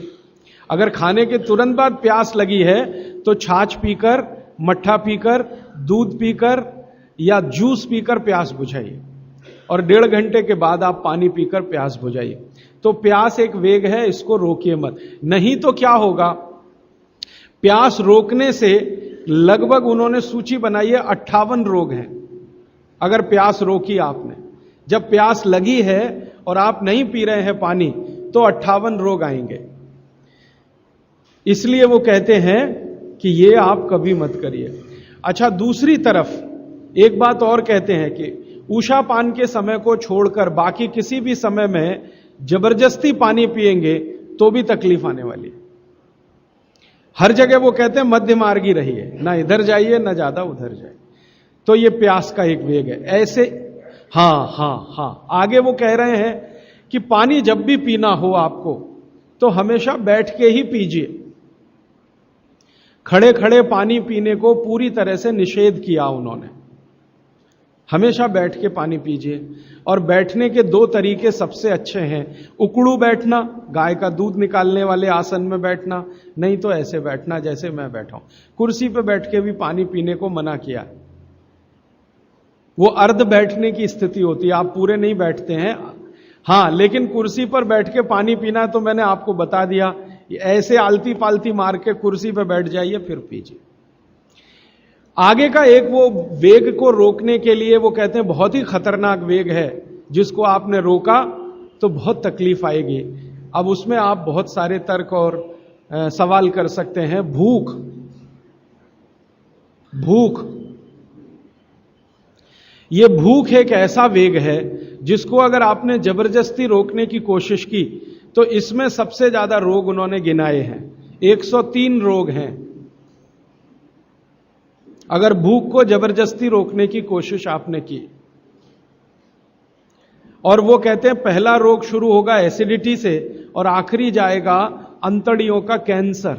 अगर खाने के तुरंत बाद प्यास लगी है तो छाछ पीकर, मट्ठा पीकर, दूध पीकर या जूस पीकर प्यास बुझाइए, और 1.5 घंटे के बाद आप पानी पीकर प्यास बुझाइए। तो प्यास एक वेग है, इसको रोकिए मत। नहीं तो क्या होगा, प्यास रोकने से लगभग उन्होंने सूची बनाई है 58 रोग हैं। अगर प्यास रोकी आपने, जब प्यास लगी है और आप नहीं पी रहे हैं पानी, तो 58 रोग आएंगे। इसलिए वो कहते हैं कि ये आप कभी मत करिए। अच्छा, दूसरी तरफ एक बात और कहते हैं कि उषा पान के समय को छोड़कर बाकी किसी भी समय में जबरदस्ती पानी पिएंगे तो भी तकलीफ आने वाली है। हर जगह वो कहते हैं मध्य मार्गी रहिए, ना इधर जाइए ना ज्यादा उधर जाइए। तो ये प्यास का एक वेग है। ऐसे हाँ, आगे वो कह रहे हैं कि पानी जब भी पीना हो आपको तो हमेशा बैठ के ही पीजिए। खड़े खड़े पानी पीने को पूरी तरह से निषेध किया उन्होंने। हमेशा बैठ के पानी पीजिए। और बैठने के 2 तरीके सबसे अच्छे हैं। उकड़ू बैठना, गाय का दूध निकालने वाले आसन में बैठना, नहीं तो ऐसे बैठना जैसे मैं बैठा हूं। कुर्सी पे बैठ के भी पानी पीने को मना किया है। वो अर्ध बैठने की स्थिति होती है, आप पूरे नहीं बैठते हैं। हां, लेकिन कुर्सी पर बैठ के पानी पीना है तो मैंने आपको बता दिया, ऐसे आलती पालती मार के कुर्सी पर बैठ जाइए फिर पीजिए। आगे का एक वो वेग को रोकने के लिए वो कहते हैं बहुत ही खतरनाक वेग है, जिसको आपने रोका तो बहुत तकलीफ आएगी। अब उसमें आप बहुत सारे तर्क और सवाल कर सकते हैं। भूख, ये भूख एक ऐसा वेग है जिसको अगर आपने जबरदस्ती रोकने की कोशिश की तो इसमें सबसे ज्यादा रोग उन्होंने गिनाए हैं। 103 रोग हैं। अगर भूख को जबरदस्ती रोकने की कोशिश आपने की, और वो कहते हैं पहला रोग शुरू होगा एसिडिटी से और आखिरी जाएगा अंतड़ियों का कैंसर,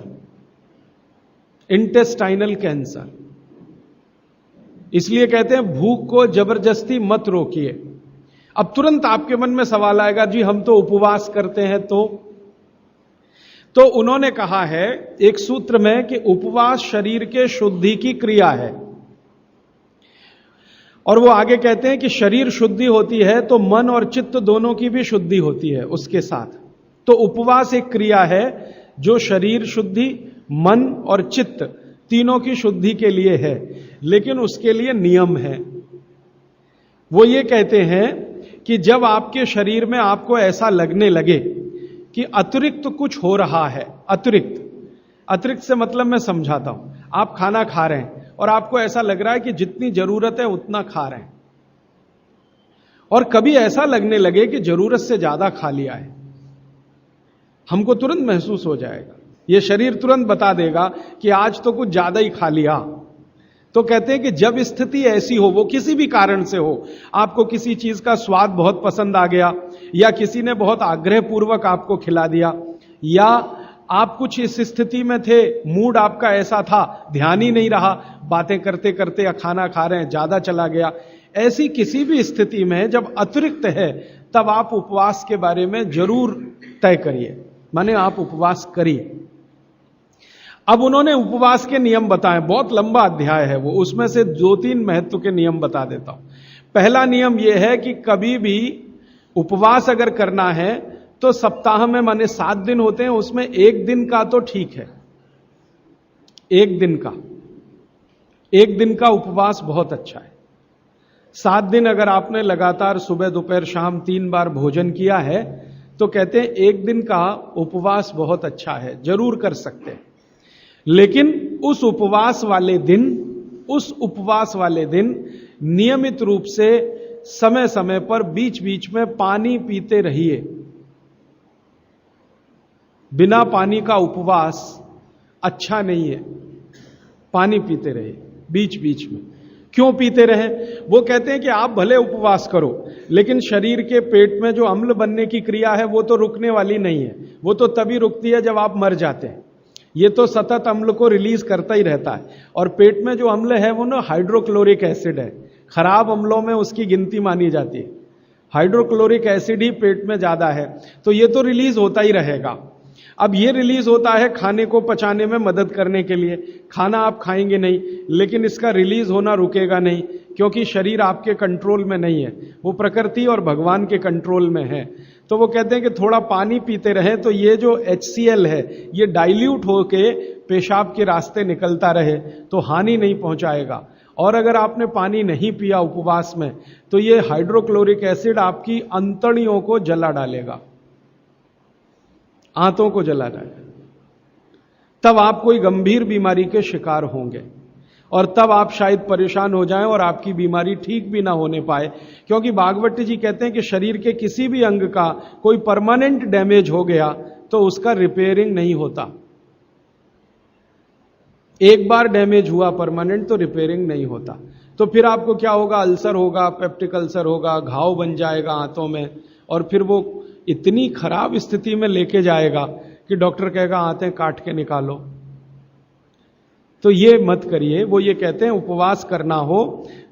इंटेस्टाइनल कैंसर। इसलिए कहते हैं भूख को जबरदस्ती मत रोकिए। अब तुरंत आपके मन में सवाल आएगा, जी हम तो उपवास करते हैं तो उन्होंने कहा है एक सूत्र में कि उपवास शरीर के शुद्धि की क्रिया है। और वो आगे कहते हैं कि शरीर शुद्धि होती है तो मन और चित्त दोनों की भी शुद्धि होती है उसके साथ। तो उपवास एक क्रिया है जो शरीर शुद्धि, मन और चित्त तीनों की शुद्धि के लिए है, लेकिन उसके लिए नियम है। वो ये कहते हैं कि जब आपके शरीर में आपको ऐसा लगने लगे कि अतिरिक्त कुछ हो रहा है, अतिरिक्त से मतलब मैं समझाता हूं, आप खाना खा रहे हैं और आपको ऐसा लग रहा है कि जितनी जरूरत है उतना खा रहे हैं, और कभी ऐसा लगने लगे कि जरूरत से ज्यादा खा लिया है, हमको तुरंत महसूस हो जाएगा, ये शरीर तुरंत बता देगा कि आज तो कुछ ज्यादा ही खा लिया। तो कहते हैं कि जब स्थिति ऐसी हो, वो किसी भी कारण से हो, आपको किसी चीज का स्वाद बहुत पसंद आ गया, या किसी ने बहुत आग्रहपूर्वक आपको खिला दिया, या आप कुछ इस स्थिति में थे, मूड आपका ऐसा था, ध्यान ही नहीं रहा, बातें करते करते या खाना खा रहे हैं ज्यादा चला गया, ऐसी किसी भी स्थिति में जब अतिरिक्त है तब आप उपवास के बारे में जरूर तय करिए, माने आप उपवास करिए। अब उन्होंने उपवास के नियम बताए, बहुत लंबा अध्याय है वो, उसमें से 2-3 महत्व के नियम बता देता हूं। पहला नियम यह है कि कभी भी उपवास अगर करना है तो सप्ताह में माने 7 दिन होते हैं, उसमें 1 दिन का तो ठीक है, 1 दिन का उपवास बहुत अच्छा है। 7 दिन अगर आपने लगातार सुबह दोपहर शाम 3 बार भोजन किया है तो कहते हैं 1 दिन का उपवास बहुत अच्छा है, जरूर कर सकते हैं। लेकिन उस उपवास वाले दिन नियमित रूप से समय समय पर बीच बीच में पानी पीते रहिए। बिना पानी का उपवास अच्छा नहीं है, पानी पीते रहिए बीच बीच में। क्यों पीते रहे? वो कहते हैं कि आप भले उपवास करो, लेकिन शरीर के पेट में जो अम्ल बनने की क्रिया है वो तो रुकने वाली नहीं है, वो तो तभी रुकती है जब आप मर जाते हैं। ये तो सतत अम्ल को रिलीज करता ही रहता है, और पेट में जो अम्ल है वो ना हाइड्रोक्लोरिक एसिड है, खराब अम्लों में उसकी गिनती मानी जाती है। हाइड्रोक्लोरिक एसिड ही पेट में ज्यादा है, तो ये तो रिलीज होता ही रहेगा। अब ये रिलीज होता है खाने को पचाने में मदद करने के लिए, खाना आप खाएंगे नहीं, लेकिन इसका रिलीज होना रुकेगा नहीं, क्योंकि शरीर आपके कंट्रोल में नहीं है, वो प्रकृति और भगवान के कंट्रोल में है। तो वो कहते हैं कि थोड़ा पानी पीते रहे तो ये जो HCl है ये डाइल्यूट होके पेशाब के रास्ते निकलता रहे तो हानि नहीं पहुंचाएगा। और अगर आपने पानी नहीं पिया उपवास में तो ये हाइड्रोक्लोरिक एसिड आपकी अंतड़ियों को जला डालेगा, आंतों को जला डालेगा, तब आप कोई गंभीर बीमारी के शिकार होंगे, और तब आप शायद परेशान हो जाएं और आपकी बीमारी ठीक भी ना होने पाए। क्योंकि भागवत जी कहते हैं कि शरीर के किसी भी अंग का कोई परमानेंट डैमेज हो गया तो उसका रिपेयरिंग नहीं होता। एक बार डैमेज हुआ परमानेंट तो रिपेयरिंग नहीं होता। तो फिर आपको क्या होगा? अल्सर होगा, पेप्टिक अल्सर होगा, घाव बन जाएगा आंतों में, और फिर वो इतनी खराब स्थिति में लेके जाएगा कि डॉक्टर कहेगा आंतें काट के निकालो। तो ये मत करिए। वो ये कहते हैं उपवास करना हो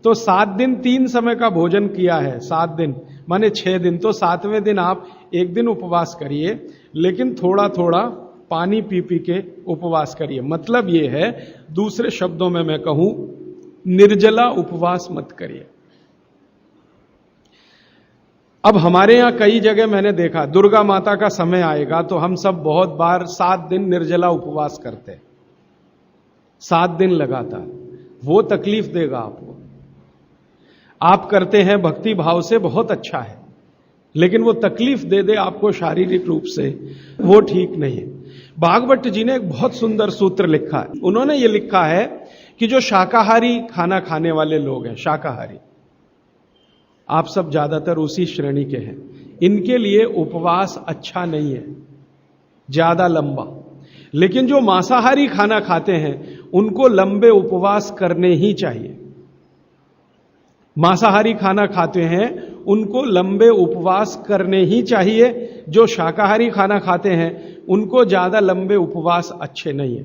तो 7 दिन 3 समय का भोजन किया है, 7 दिन माने 6 दिन, तो 7वें दिन आप 1 दिन उपवास करिए, लेकिन थोड़ा थोड़ा पानी पी पी के उपवास करिए। मतलब ये है, दूसरे शब्दों में मैं कहूं, निर्जला उपवास मत करिए। अब हमारे यहां कई जगह मैंने देखा, दुर्गा माता का समय आएगा तो हम सब बहुत बार 7 दिन निर्जला उपवास करते हैं, 7 दिन लगातार। वो तकलीफ देगा आपको। आप करते हैं भक्ति भाव से, बहुत अच्छा है, लेकिन वो तकलीफ दे दे आपको शारीरिक रूप से, वो ठीक नहीं है। भागवत जी ने एक बहुत सुंदर सूत्र लिखा है। उन्होंने ये लिखा है कि जो शाकाहारी खाना खाने वाले लोग हैं, शाकाहारी, आप सब ज्यादातर उसी श्रेणी के हैं। इनके लिए उपवास अच्छा नहीं है, ज्यादा लंबा। लेकिन जो मांसाहारी खाना खाते हैं उनको लंबे उपवास करने ही चाहिए। मांसाहारी खाना खाते हैं उनको लंबे उपवास करने ही चाहिए। जो शाकाहारी खाना खाते हैं उनको ज्यादा लंबे उपवास अच्छे नहीं है।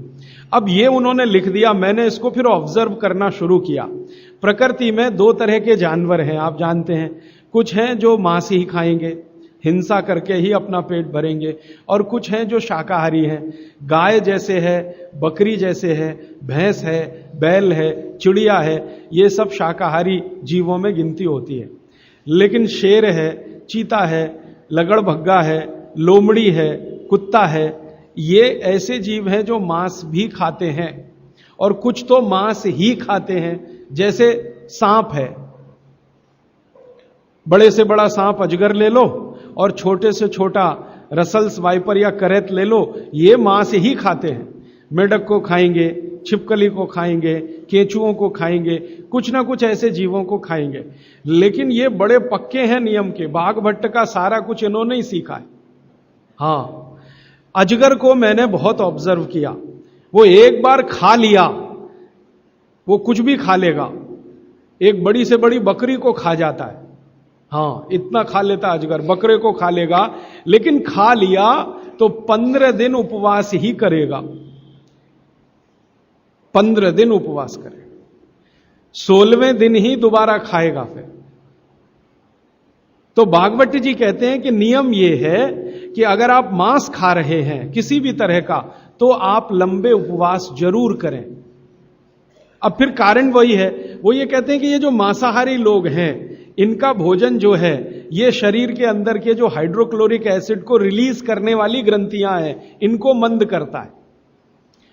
अब ये उन्होंने लिख दिया, मैंने इसको फिर ऑब्जर्व करना शुरू किया। प्रकृति में दो तरह के जानवर हैं, आप जानते हैं। कुछ हैं जो मांस ही खाएंगे, हिंसा करके ही अपना पेट भरेंगे, और कुछ हैं जो शाकाहारी हैं। गाय जैसे है, बकरी जैसे है, भैंस है, बैल है, चिड़िया है, ये सब शाकाहारी जीवों में गिनती होती है। लेकिन शेर है, चीता है, लगड़भग्गा है, लोमड़ी है, कुत्ता है, ये ऐसे जीव हैं जो मांस भी खाते हैं, और कुछ तो मांस ही खाते हैं। जैसे सांप है, बड़े से बड़ा सांप अजगर ले लो और छोटे से छोटा रसल्स वाइपर या करैत ले लो, ये मांस ही खाते हैं। मेढक को खाएंगे, छिपकली को खाएंगे, केंचुओं को खाएंगे, कुछ ना कुछ ऐसे जीवों को खाएंगे। लेकिन ये बड़े पक्के हैं नियम के, बाघ भट्ट का सारा कुछ इन्होंने ही सीखा है। हाँ, अजगर को मैंने बहुत ऑब्जर्व किया, वो एक बार खा लिया, वो कुछ भी खा लेगा। एक बड़ी से बड़ी बकरी को खा जाता है, हाँ इतना खा लेता अजगर, बकरे को खा लेगा। लेकिन खा लिया तो 15 दिन उपवास ही करेगा, 15 दिन उपवास करेगा, 16वें दिन ही दोबारा खाएगा फिर। तो भागवत जी कहते हैं कि नियम यह है कि अगर आप मांस खा रहे हैं किसी भी तरह का, तो आप लंबे उपवास जरूर करें। अब फिर कारण वही है, वो ये कहते हैं कि ये जो मांसाहारी लोग हैं, इनका भोजन जो है ये शरीर के अंदर के जो हाइड्रोक्लोरिक एसिड को रिलीज करने वाली ग्रंथियां हैं, इनको मंद करता है।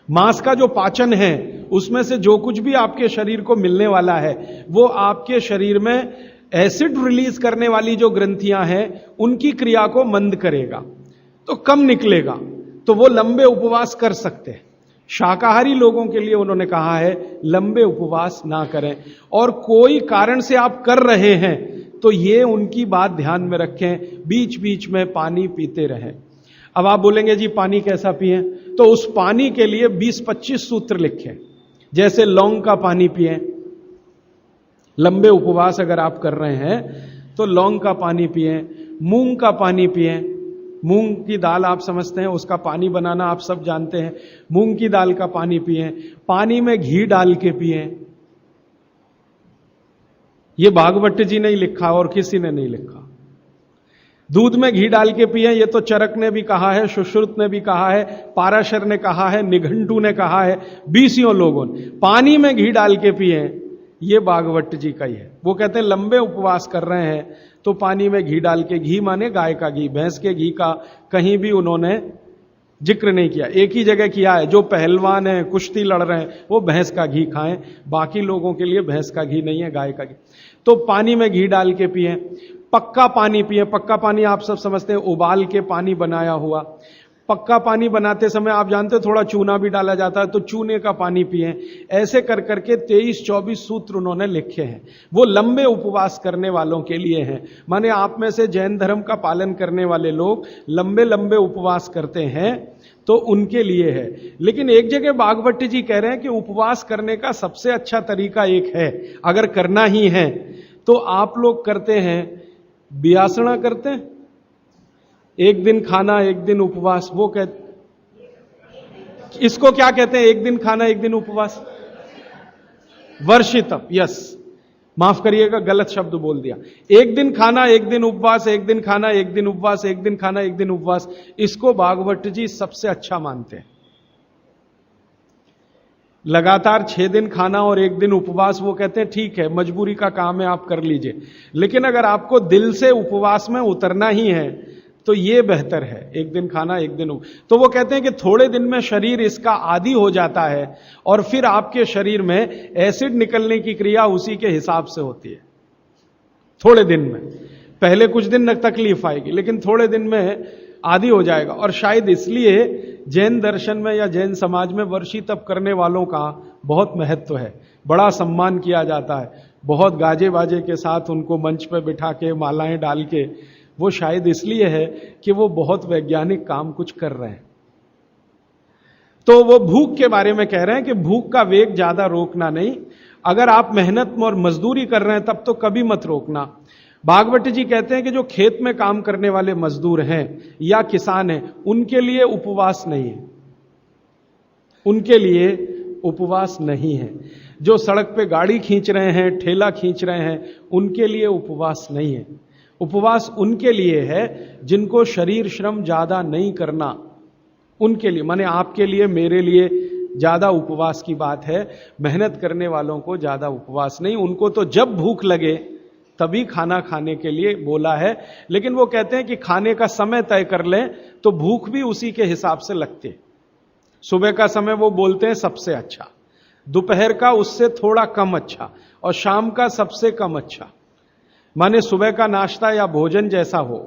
मांस का जो पाचन है उसमें से जो कुछ भी आपके शरीर को मिलने वाला है, वो आपके शरीर में एसिड रिलीज करने वाली जो ग्रंथियां हैं उनकी क्रिया को मंद करेगा, तो कम निकलेगा, तो वो लंबे उपवास कर सकते हैं। शाकाहारी लोगों के लिए उन्होंने कहा है लंबे उपवास ना करें, और कोई कारण से आप कर रहे हैं तो ये उनकी बात ध्यान में रखें, बीच बीच में पानी पीते रहें। अब आप बोलेंगे जी पानी कैसा पिएं, तो उस पानी के लिए 20-25 सूत्र लिखे। जैसे लौंग का पानी पिएं, लंबे उपवास अगर आप कर रहे हैं तो लौंग का पानी पिएं, मूंग का पानी पिएं। मूंग की दाल आप समझते हैं, उसका पानी बनाना आप सब जानते हैं। मूंग की दाल का पानी पिएं, पानी में घी डाल के पिएं। ये भागवत जी ने ही लिखा और किसी ने नहीं लिखा। दूध में घी डाल के पिएं, ये तो चरक ने भी कहा है, सुश्रुत ने भी कहा है, पाराशर ने कहा है, निघंटू ने कहा है, 20 लोगों ने। पानी में घी डाल के पिएं, ये भागवत जी का ही है। वो कहते हैं लंबे उपवास कर रहे हैं तो पानी में घी डाल के, घी माने गाय का घी, भैंस के घी का कहीं भी उन्होंने जिक्र नहीं किया। एक ही जगह किया है, जो पहलवान है, कुश्ती लड़ रहे हैं, वो भैंस का घी खाएं, बाकी लोगों के लिए भैंस का घी नहीं है, गाय का घी। तो पानी में घी डाल के पिए। पक्का पानी पिए। पक्का पानी आप सब समझते हैं, उबाल के पानी बनाया हुआ। पक्का पानी बनाते समय आप जानते हो थोड़ा चूना भी डाला जाता है, तो चूने का पानी पिए। ऐसे कर करके 23-24 सूत्र उन्होंने लिखे हैं। वो लंबे उपवास करने वालों के लिए हैं। माने आप में से जैन धर्म का पालन करने वाले लोग लंबे लंबे उपवास करते हैं तो उनके लिए है। लेकिन एक जगह भागवत जी कह रहे हैं कि उपवास करने का सबसे अच्छा तरीका एक है, अगर करना ही है तो आप लोग करते हैं, बियासना करते हैं, एक दिन खाना एक दिन उपवास। वो इसको क्या कहते हैं, एक दिन खाना एक दिन उपवास? वर्षितम। यस, माफ करिएगा, गलत शब्द बोल दिया। एक दिन खाना एक दिन उपवास, एक दिन खाना एक दिन उपवास, एक दिन खाना एक दिन उपवास, इसको भागवत जी सबसे अच्छा मानते हैं। लगातार 6 दिन खाना और एक दिन उपवास, वो कहते हैं ठीक है, मजबूरी का काम है, आप कर लीजिए। लेकिन अगर आपको दिल से उपवास में उतरना ही है तो ये बेहतर है, एक दिन खाना एक दिन तो वो कहते हैं कि थोड़े दिन में शरीर इसका आदी हो जाता है और फिर आपके शरीर में एसिड निकलने की क्रिया उसी के हिसाब से होती है। थोड़े दिन में, पहले कुछ दिन तकलीफ आएगी, लेकिन थोड़े दिन में आदी हो जाएगा। और शायद इसलिए जैन दर्शन में या जैन समाज में वर्षी तप करने वालों का बहुत महत्व है, बड़ा सम्मान किया जाता है। बहुत गाजे बाजे के साथ उनको मंच पर बिठा के, मालाएं डाल के वो शायद इसलिए है कि वो बहुत वैज्ञानिक काम कुछ कर रहे हैं। तो वो भूख के बारे में कह रहे हैं कि भूख का वेग ज्यादा रोकना नहीं, अगर आप मेहनत और मजदूरी कर रहे हैं तब तो कभी मत रोकना। भागवत जी कहते हैं कि जो खेत में काम करने वाले मजदूर हैं या किसान हैं, उनके लिए उपवास नहीं है, उनके लिए उपवास नहीं है। जो सड़क पे गाड़ी खींच रहे हैं, ठेला खींच रहे हैं, उनके लिए उपवास नहीं है। उपवास उनके लिए है जिनको शरीर श्रम ज्यादा नहीं करना, उनके लिए, माने आपके लिए, मेरे लिए ज्यादा उपवास की बात है। मेहनत करने वालों को ज्यादा उपवास नहीं, उनको तो जब भूख लगे तभी खाना खाने के लिए बोला है। लेकिन वो कहते हैं कि खाने का समय तय कर लें तो भूख भी उसी के हिसाब से लगती है। सुबह का समय वो बोलते हैं सबसे अच्छा, दोपहर का उससे थोड़ा कम अच्छा, और शाम का सबसे कम अच्छा। माने सुबह का नाश्ता या भोजन जैसा हो,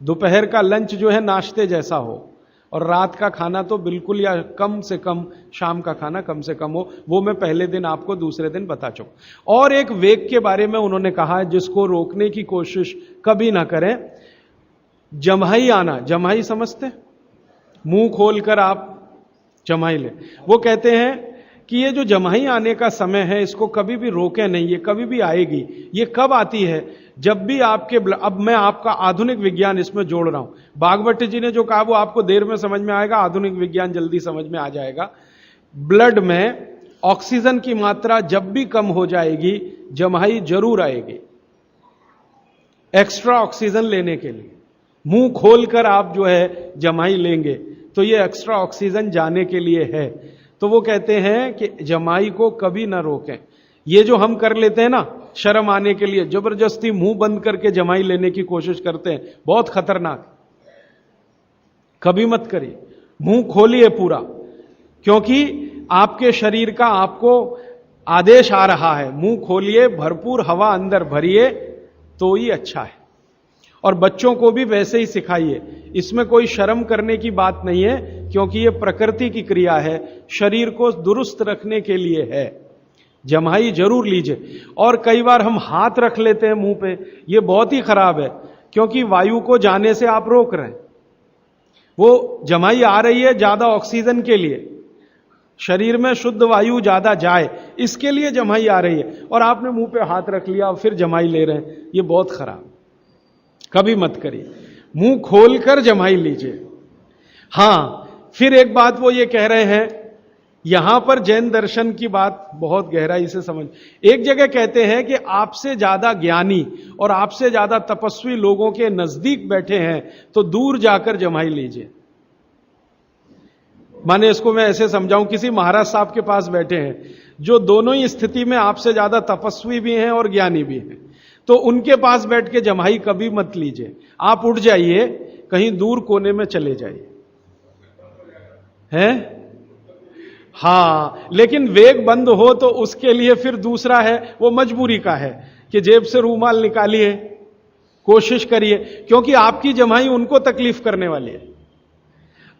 दोपहर का लंच जो है नाश्ते जैसा हो, और रात का खाना तो बिल्कुल या कम से कम, शाम का खाना कम से कम हो। वो मैं पहले दिन आपको दूसरे दिन बता चुका। और एक वेग के बारे में उन्होंने कहा है जिसको रोकने की कोशिश कभी ना करें, जम्हाई आना। जम्हाई समझते? मुंह खोलकर आप जम्हाई ले। वो कहते हैं कि ये जो जम्हाई आने का समय है इसको कभी भी रोके नहीं, ये कभी भी आएगी। ये कब आती है? जब भी आपके, अब मैं आपका आधुनिक विज्ञान इसमें जोड़ रहा हूं, भागवत जी ने जो कहा वो आपको देर में समझ में आएगा, आधुनिक विज्ञान जल्दी समझ में आ जाएगा। ब्लड में ऑक्सीजन की मात्रा जब भी कम हो जाएगी, जम्हाई जरूर आएगी एक्स्ट्रा ऑक्सीजन लेने के लिए। मुंह खोलकर आप जो है जम्हाई लेंगे तो ये एक्स्ट्रा ऑक्सीजन जाने के लिए है। तो वो कहते हैं कि जमाई को कभी ना रोकें। ये जो हम कर लेते हैं ना, शर्म आने के लिए जबरदस्ती मुंह बंद करके जमाई लेने की कोशिश करते हैं, बहुत खतरनाक। कभी मत करिए, मुंह खोलिए पूरा, क्योंकि आपके शरीर का आपको आदेश आ रहा है। मुंह खोलिए, भरपूर हवा अंदर भरिए तो ही अच्छा है। और बच्चों को भी वैसे ही सिखाइए। इसमें कोई शर्म करने की बात नहीं है, क्योंकि यह प्रकृति की क्रिया है, शरीर को दुरुस्त रखने के लिए है। जम्हाई जरूर लीजिए। और कई बार हम हाथ रख लेते हैं मुंह पे, यह बहुत ही खराब है, क्योंकि वायु को जाने से आप रोक रहे हैं। वो जम्हाई आ रही है ज्यादा ऑक्सीजन के लिए, शरीर में शुद्ध वायु ज्यादा जाए, इसके लिए जम्हाई आ रही है, और आपने मुंह पे हाथ रख लिया और फिर जम्हाई ले रहे हैं। यह बहुत खराब, कभी मत करिए। मुंह खोलकर जम्हाई लीजिए। हां, फिर एक बात वो ये कह रहे हैं, यहां पर जैन दर्शन की बात बहुत गहराई से समझ। एक जगह कहते हैं कि आपसे ज्यादा ज्ञानी और आपसे ज्यादा तपस्वी लोगों के नजदीक बैठे हैं तो दूर जाकर जम्हाई लीजिए। माने इसको मैं ऐसे समझाऊं, किसी महाराज साहब के पास बैठे हैं जो दोनों ही स्थिति में आपसे ज्यादा तपस्वी भी हैं और ज्ञानी भी हैं, तो उनके पास बैठ के जम्हाई कभी मत लीजिए। आप उठ जाइए, कहीं दूर कोने में चले जाइए। हैं? हां, लेकिन वेग बंद हो तो उसके लिए फिर दूसरा है, वो मजबूरी का है कि जेब से रूमाल निकालिए, कोशिश करिए, क्योंकि आपकी जम्हाई उनको तकलीफ करने वाली है।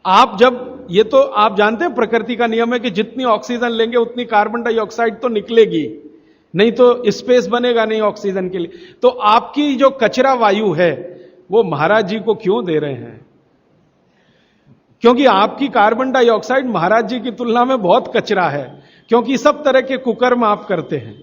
आप जब, ये तो आप जानते हैं प्रकृति का नियम है कि जितनी ऑक्सीजन लेंगे उतनी कार्बन डाइऑक्साइड तो निकलेगी, नहीं तो स्पेस बनेगा नहीं ऑक्सीजन के लिए। तो आपकी जो कचरा वायु है वो महाराज जी को क्यों दे रहे हैं? क्योंकि आपकी कार्बन डाइऑक्साइड महाराज जी की तुलना में बहुत कचरा है, क्योंकि सब तरह के कुकर्म आप करते हैं।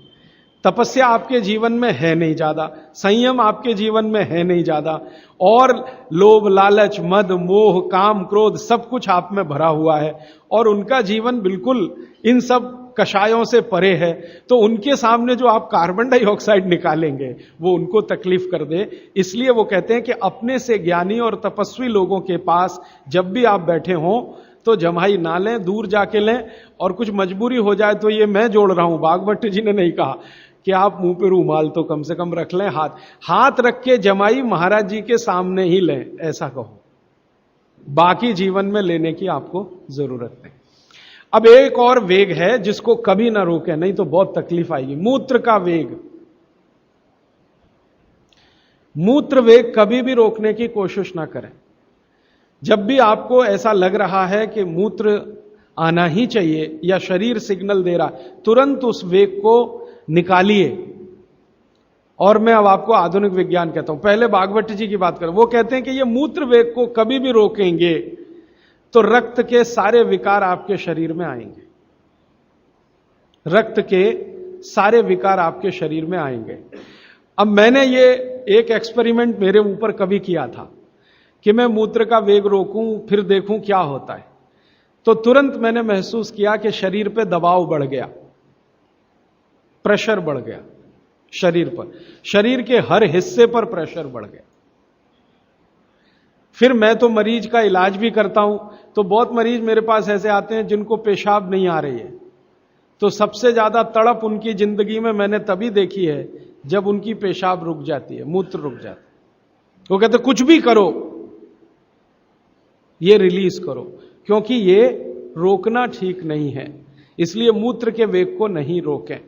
तपस्या आपके जीवन में है नहीं ज्यादा, संयम आपके जीवन में है नहीं ज्यादा, और लोभ लालच मद मोह काम क्रोध सब कुछ आप में भरा हुआ है, और उनका जीवन बिल्कुल इन सब कषायों से परे है। तो उनके सामने जो आप कार्बन डाइऑक्साइड निकालेंगे वो उनको तकलीफ कर दे। इसलिए वो कहते हैं कि अपने से ज्ञानी और तपस्वी लोगों के पास जब भी आप बैठे हों तो जम्हाई ना लें, दूर जाके लें। और कुछ मजबूरी हो जाए तो ये मैं जोड़ रहा हूं, भागवत जी ने नहीं कहा कि आप मुंह पे रूमाल तो कम से कम रख लें। हाथ रख के जम्हाई महाराज जी के सामने ही लें, ऐसा कहो, बाकी जीवन में लेने की आपको जरूरत नहीं। अब एक और वेग है जिसको कभी ना रोके, नहीं तो बहुत तकलीफ आएगी, मूत्र का वेग। मूत्र वेग कभी भी रोकने की कोशिश ना करें। जब भी आपको ऐसा लग रहा है कि मूत्र आना ही चाहिए या शरीर सिग्नल दे रहा, तुरंत उस वेग को निकालिए। और मैं अब आपको आधुनिक विज्ञान कहता हूं। पहले भागवत जी की बात करें, वो कहते हैं कि ये मूत्र वेग को कभी भी रोकेंगे तो रक्त के सारे विकार आपके शरीर में आएंगे, रक्त के सारे विकार आपके शरीर में आएंगे। अब मैंने ये एक एक्सपेरिमेंट मेरे ऊपर कभी किया था कि मैं मूत्र का वेग रोकूं फिर देखूं क्या होता है, तो तुरंत मैंने महसूस किया कि शरीर पे दबाव बढ़ गया, प्रेशर बढ़ गया शरीर पर, शरीर के हर हिस्से पर प्रेशर बढ़ गया। फिर मैं तो मरीज का इलाज भी करता हूं, तो बहुत मरीज मेरे पास ऐसे आते हैं जिनको पेशाब नहीं आ रही है, तो सबसे ज्यादा तड़प उनकी जिंदगी में मैंने तभी देखी है जब उनकी पेशाब रुक जाती है, मूत्र रुक जाता है। वो कहते कुछ भी करो, ये रिलीज करो, क्योंकि ये रोकना ठीक नहीं है, इसलिए मूत्र के वेग को नहीं रोकें।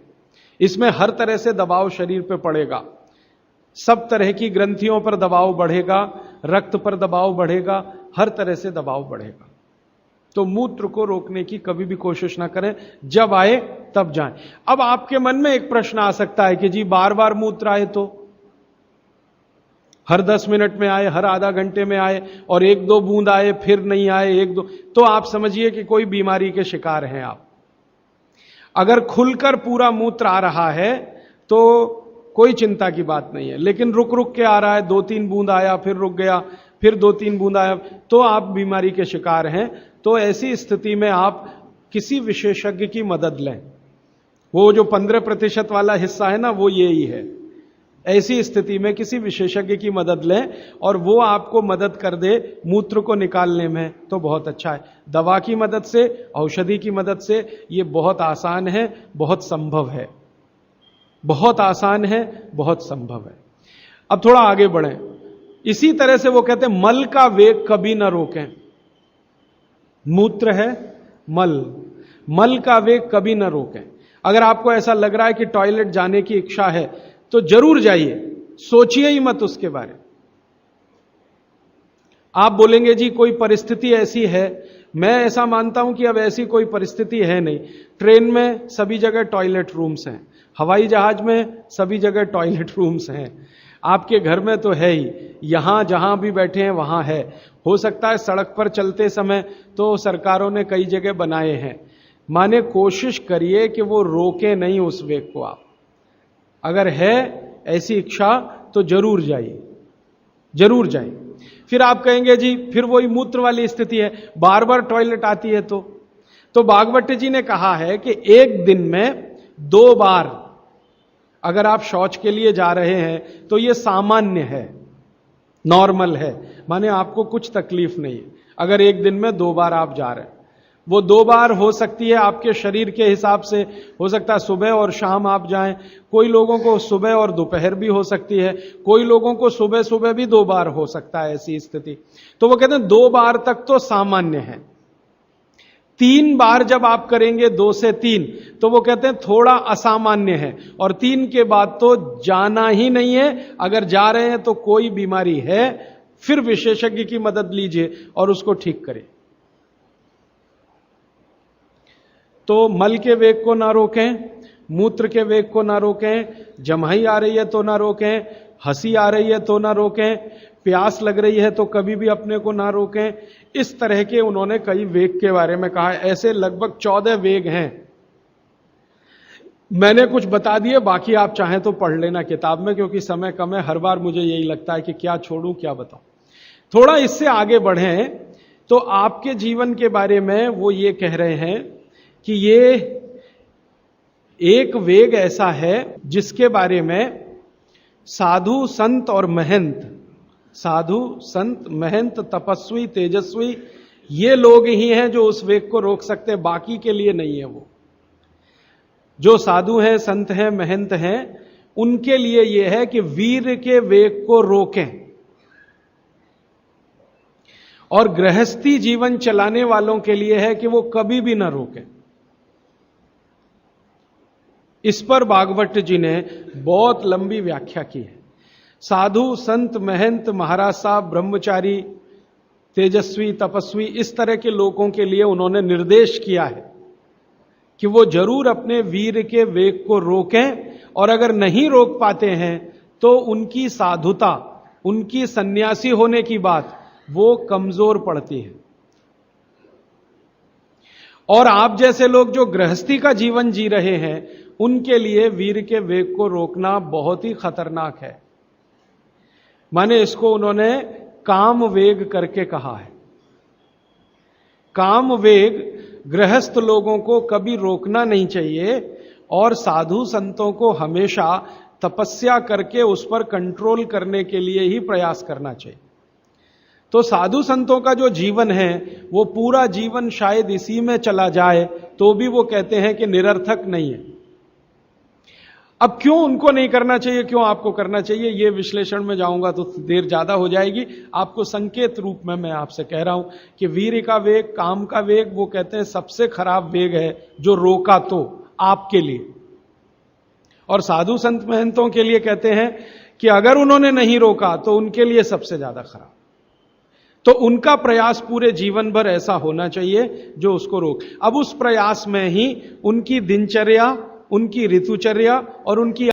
इसमें हर तरह से दबाव शरीर पे पड़ेगा, सब तरह की ग्रंथियों पर दबाव बढ़ेगा, रक्त पर दबाव बढ़ेगा, हर तरह से दबाव बढ़ेगा। तो मूत्र को रोकने की कभी भी कोशिश ना करें, जब आए तब जाएं। अब आपके मन में एक प्रश्न आ सकता है कि जी बार बार मूत्र आए तो, हर 10 मिनट में आए, हर आधा घंटे में आए, और 1-2 बूंद आए फिर नहीं आए, 1-2, तो आप समझिए कि कोई बीमारी के शिकार हैं आप। अगर खुलकर पूरा मूत्र आ रहा है तो कोई चिंता की बात नहीं है, लेकिन रुक रुक के आ रहा है, 2-3 बूंद आया फिर रुक गया, फिर 2-3 बूंद आया, तो आप बीमारी के शिकार हैं। तो ऐसी स्थिति में आप किसी विशेषज्ञ की मदद लें। वो जो 15% वाला हिस्सा है ना, वो यही है। ऐसी स्थिति में किसी विशेषज्ञ की मदद लें और वो आपको मदद कर दे मूत्र को निकालने में, तो बहुत अच्छा है। दवा की मदद से, औषधि की मदद से ये बहुत आसान है, बहुत संभव है, बहुत आसान है, बहुत संभव है। अब थोड़ा आगे बढ़ें। इसी तरह से वो कहते हैं मल का वेग कभी ना रोकें। मूत्र है, मल का वेग कभी ना रोकें। अगर आपको ऐसा लग रहा है कि टॉयलेट जाने की इच्छा है तो जरूर जाइए, सोचिए ही मत उसके बारे में। आप बोलेंगे जी कोई परिस्थिति ऐसी है, मैं ऐसा मानता हूं कि अब ऐसी कोई परिस्थिति है नहीं। ट्रेन में सभी जगह टॉयलेट रूम्स हैं, हवाई जहाज में सभी जगह टॉयलेट रूम्स हैं, आपके घर में तो है ही, यहां जहां भी बैठे हैं वहां है। हो सकता है सड़क पर चलते समय तो सरकारों ने कई जगह बनाए हैं। माने कोशिश करिए कि वो रोके नहीं उस वेग को। आप अगर है ऐसी इच्छा तो जरूर जाइए, जरूर जाइए। फिर आप कहेंगे जी फिर वही मूत्र वाली स्थिति है, बार बार टॉयलेट आती है तो भागवत जी ने कहा है कि एक दिन में 2 बार अगर आप शौच के लिए जा रहे हैं तो यह सामान्य है, नॉर्मल है, माने आपको कुछ तकलीफ नहीं है। अगर एक दिन में 2 बार आप जा रहे हैं, वो 2 बार हो सकती है आपके शरीर के हिसाब से, हो सकता है सुबह और शाम आप जाएं, कोई लोगों को सुबह और दोपहर भी हो सकती है, कोई लोगों को सुबह सुबह भी 2 बार हो सकता है ऐसी स्थिति। तो वो कहते हैं 2 बार तक तो सामान्य है। 3 बार जब आप करेंगे, 2 से 3, तो वो कहते हैं थोड़ा असामान्य है, और 3 के बाद तो जाना ही नहीं है। अगर जा रहे हैं तो कोई बीमारी है, फिर विशेषज्ञ की मदद लीजिए और उसको ठीक करें। तो मल के वेग को ना रोकें, मूत्र के वेग को ना रोकें, जमाई आ रही है तो ना रोकें, हंसी आ रही है तो ना रोकें, प्यास लग रही है तो कभी भी अपने को ना रोकें। इस तरह के उन्होंने कई वेग के बारे में कहा है। ऐसे लगभग 14 वेग हैं। मैंने कुछ बता दिए, बाकी आप चाहें तो पढ़ लेना किताब में, क्योंकि समय कम है। हर बार मुझे यही लगता है कि क्या छोड़ूं क्या बताऊं। थोड़ा इससे आगे बढ़ें तो आपके जीवन के बारे में वो ये कह रहे हैं कि ये एक वेग ऐसा है जिसके बारे में साधु संत और महंत, साधु संत महंत तपस्वी तेजस्वी, ये लोग ही हैं जो उस वेग को रोक सकते हैं, बाकी के लिए नहीं है। वो जो साधु हैं, संत हैं, महंत हैं, उनके लिए यह है कि वीर के वेग को रोकें। और गृहस्थी जीवन चलाने वालों के लिए है कि वो कभी भी ना रोकें। इस पर भागवत जी ने बहुत लंबी व्याख्या की है। साधु संत महंत महाराज साहब ब्रह्मचारी तेजस्वी तपस्वी, इस तरह के लोगों के लिए उन्होंने निर्देश किया है कि वो जरूर अपने वीर के वेग को रोकें, और अगर नहीं रोक पाते हैं तो उनकी साधुता, उनकी सन्यासी होने की बात वो कमजोर पड़ती है। और आप जैसे लोग जो गृहस्थी का जीवन जी रहे हैं, उनके लिए वीर के वेग को रोकना बहुत ही खतरनाक है। माने इसको उन्होंने काम वेग करके कहा है। काम वेग गृहस्थ लोगों को कभी रोकना नहीं चाहिए और साधु संतों को हमेशा तपस्या करके उस पर कंट्रोल करने के लिए ही प्रयास करना चाहिए। तो साधु संतों का जो जीवन है वो पूरा जीवन शायद इसी में चला जाए तो भी वो कहते हैं कि निरर्थक नहीं है। अब क्यों उनको नहीं करना चाहिए, क्यों आपको करना चाहिए, ये विश्लेषण में जाऊंगा तो देर ज्यादा हो जाएगी। आपको संकेत रूप में मैं आपसे कह रहा हूं कि वीर का वेग, काम का वेग, वो कहते हैं सबसे खराब वेग है जो रोका तो आपके लिए। और साधु संत महंतों के लिए कहते हैं कि अगर उन्होंने नहीं रोका तो उनके लिए सबसे ज्यादा खराब। तो उनका प्रयास पूरे जीवन भर ऐसा होना चाहिए जो उसको रोक। अब उस प्रयास में ही उनकी दिनचर्या, उनकी ऋतुचर्या और उनकी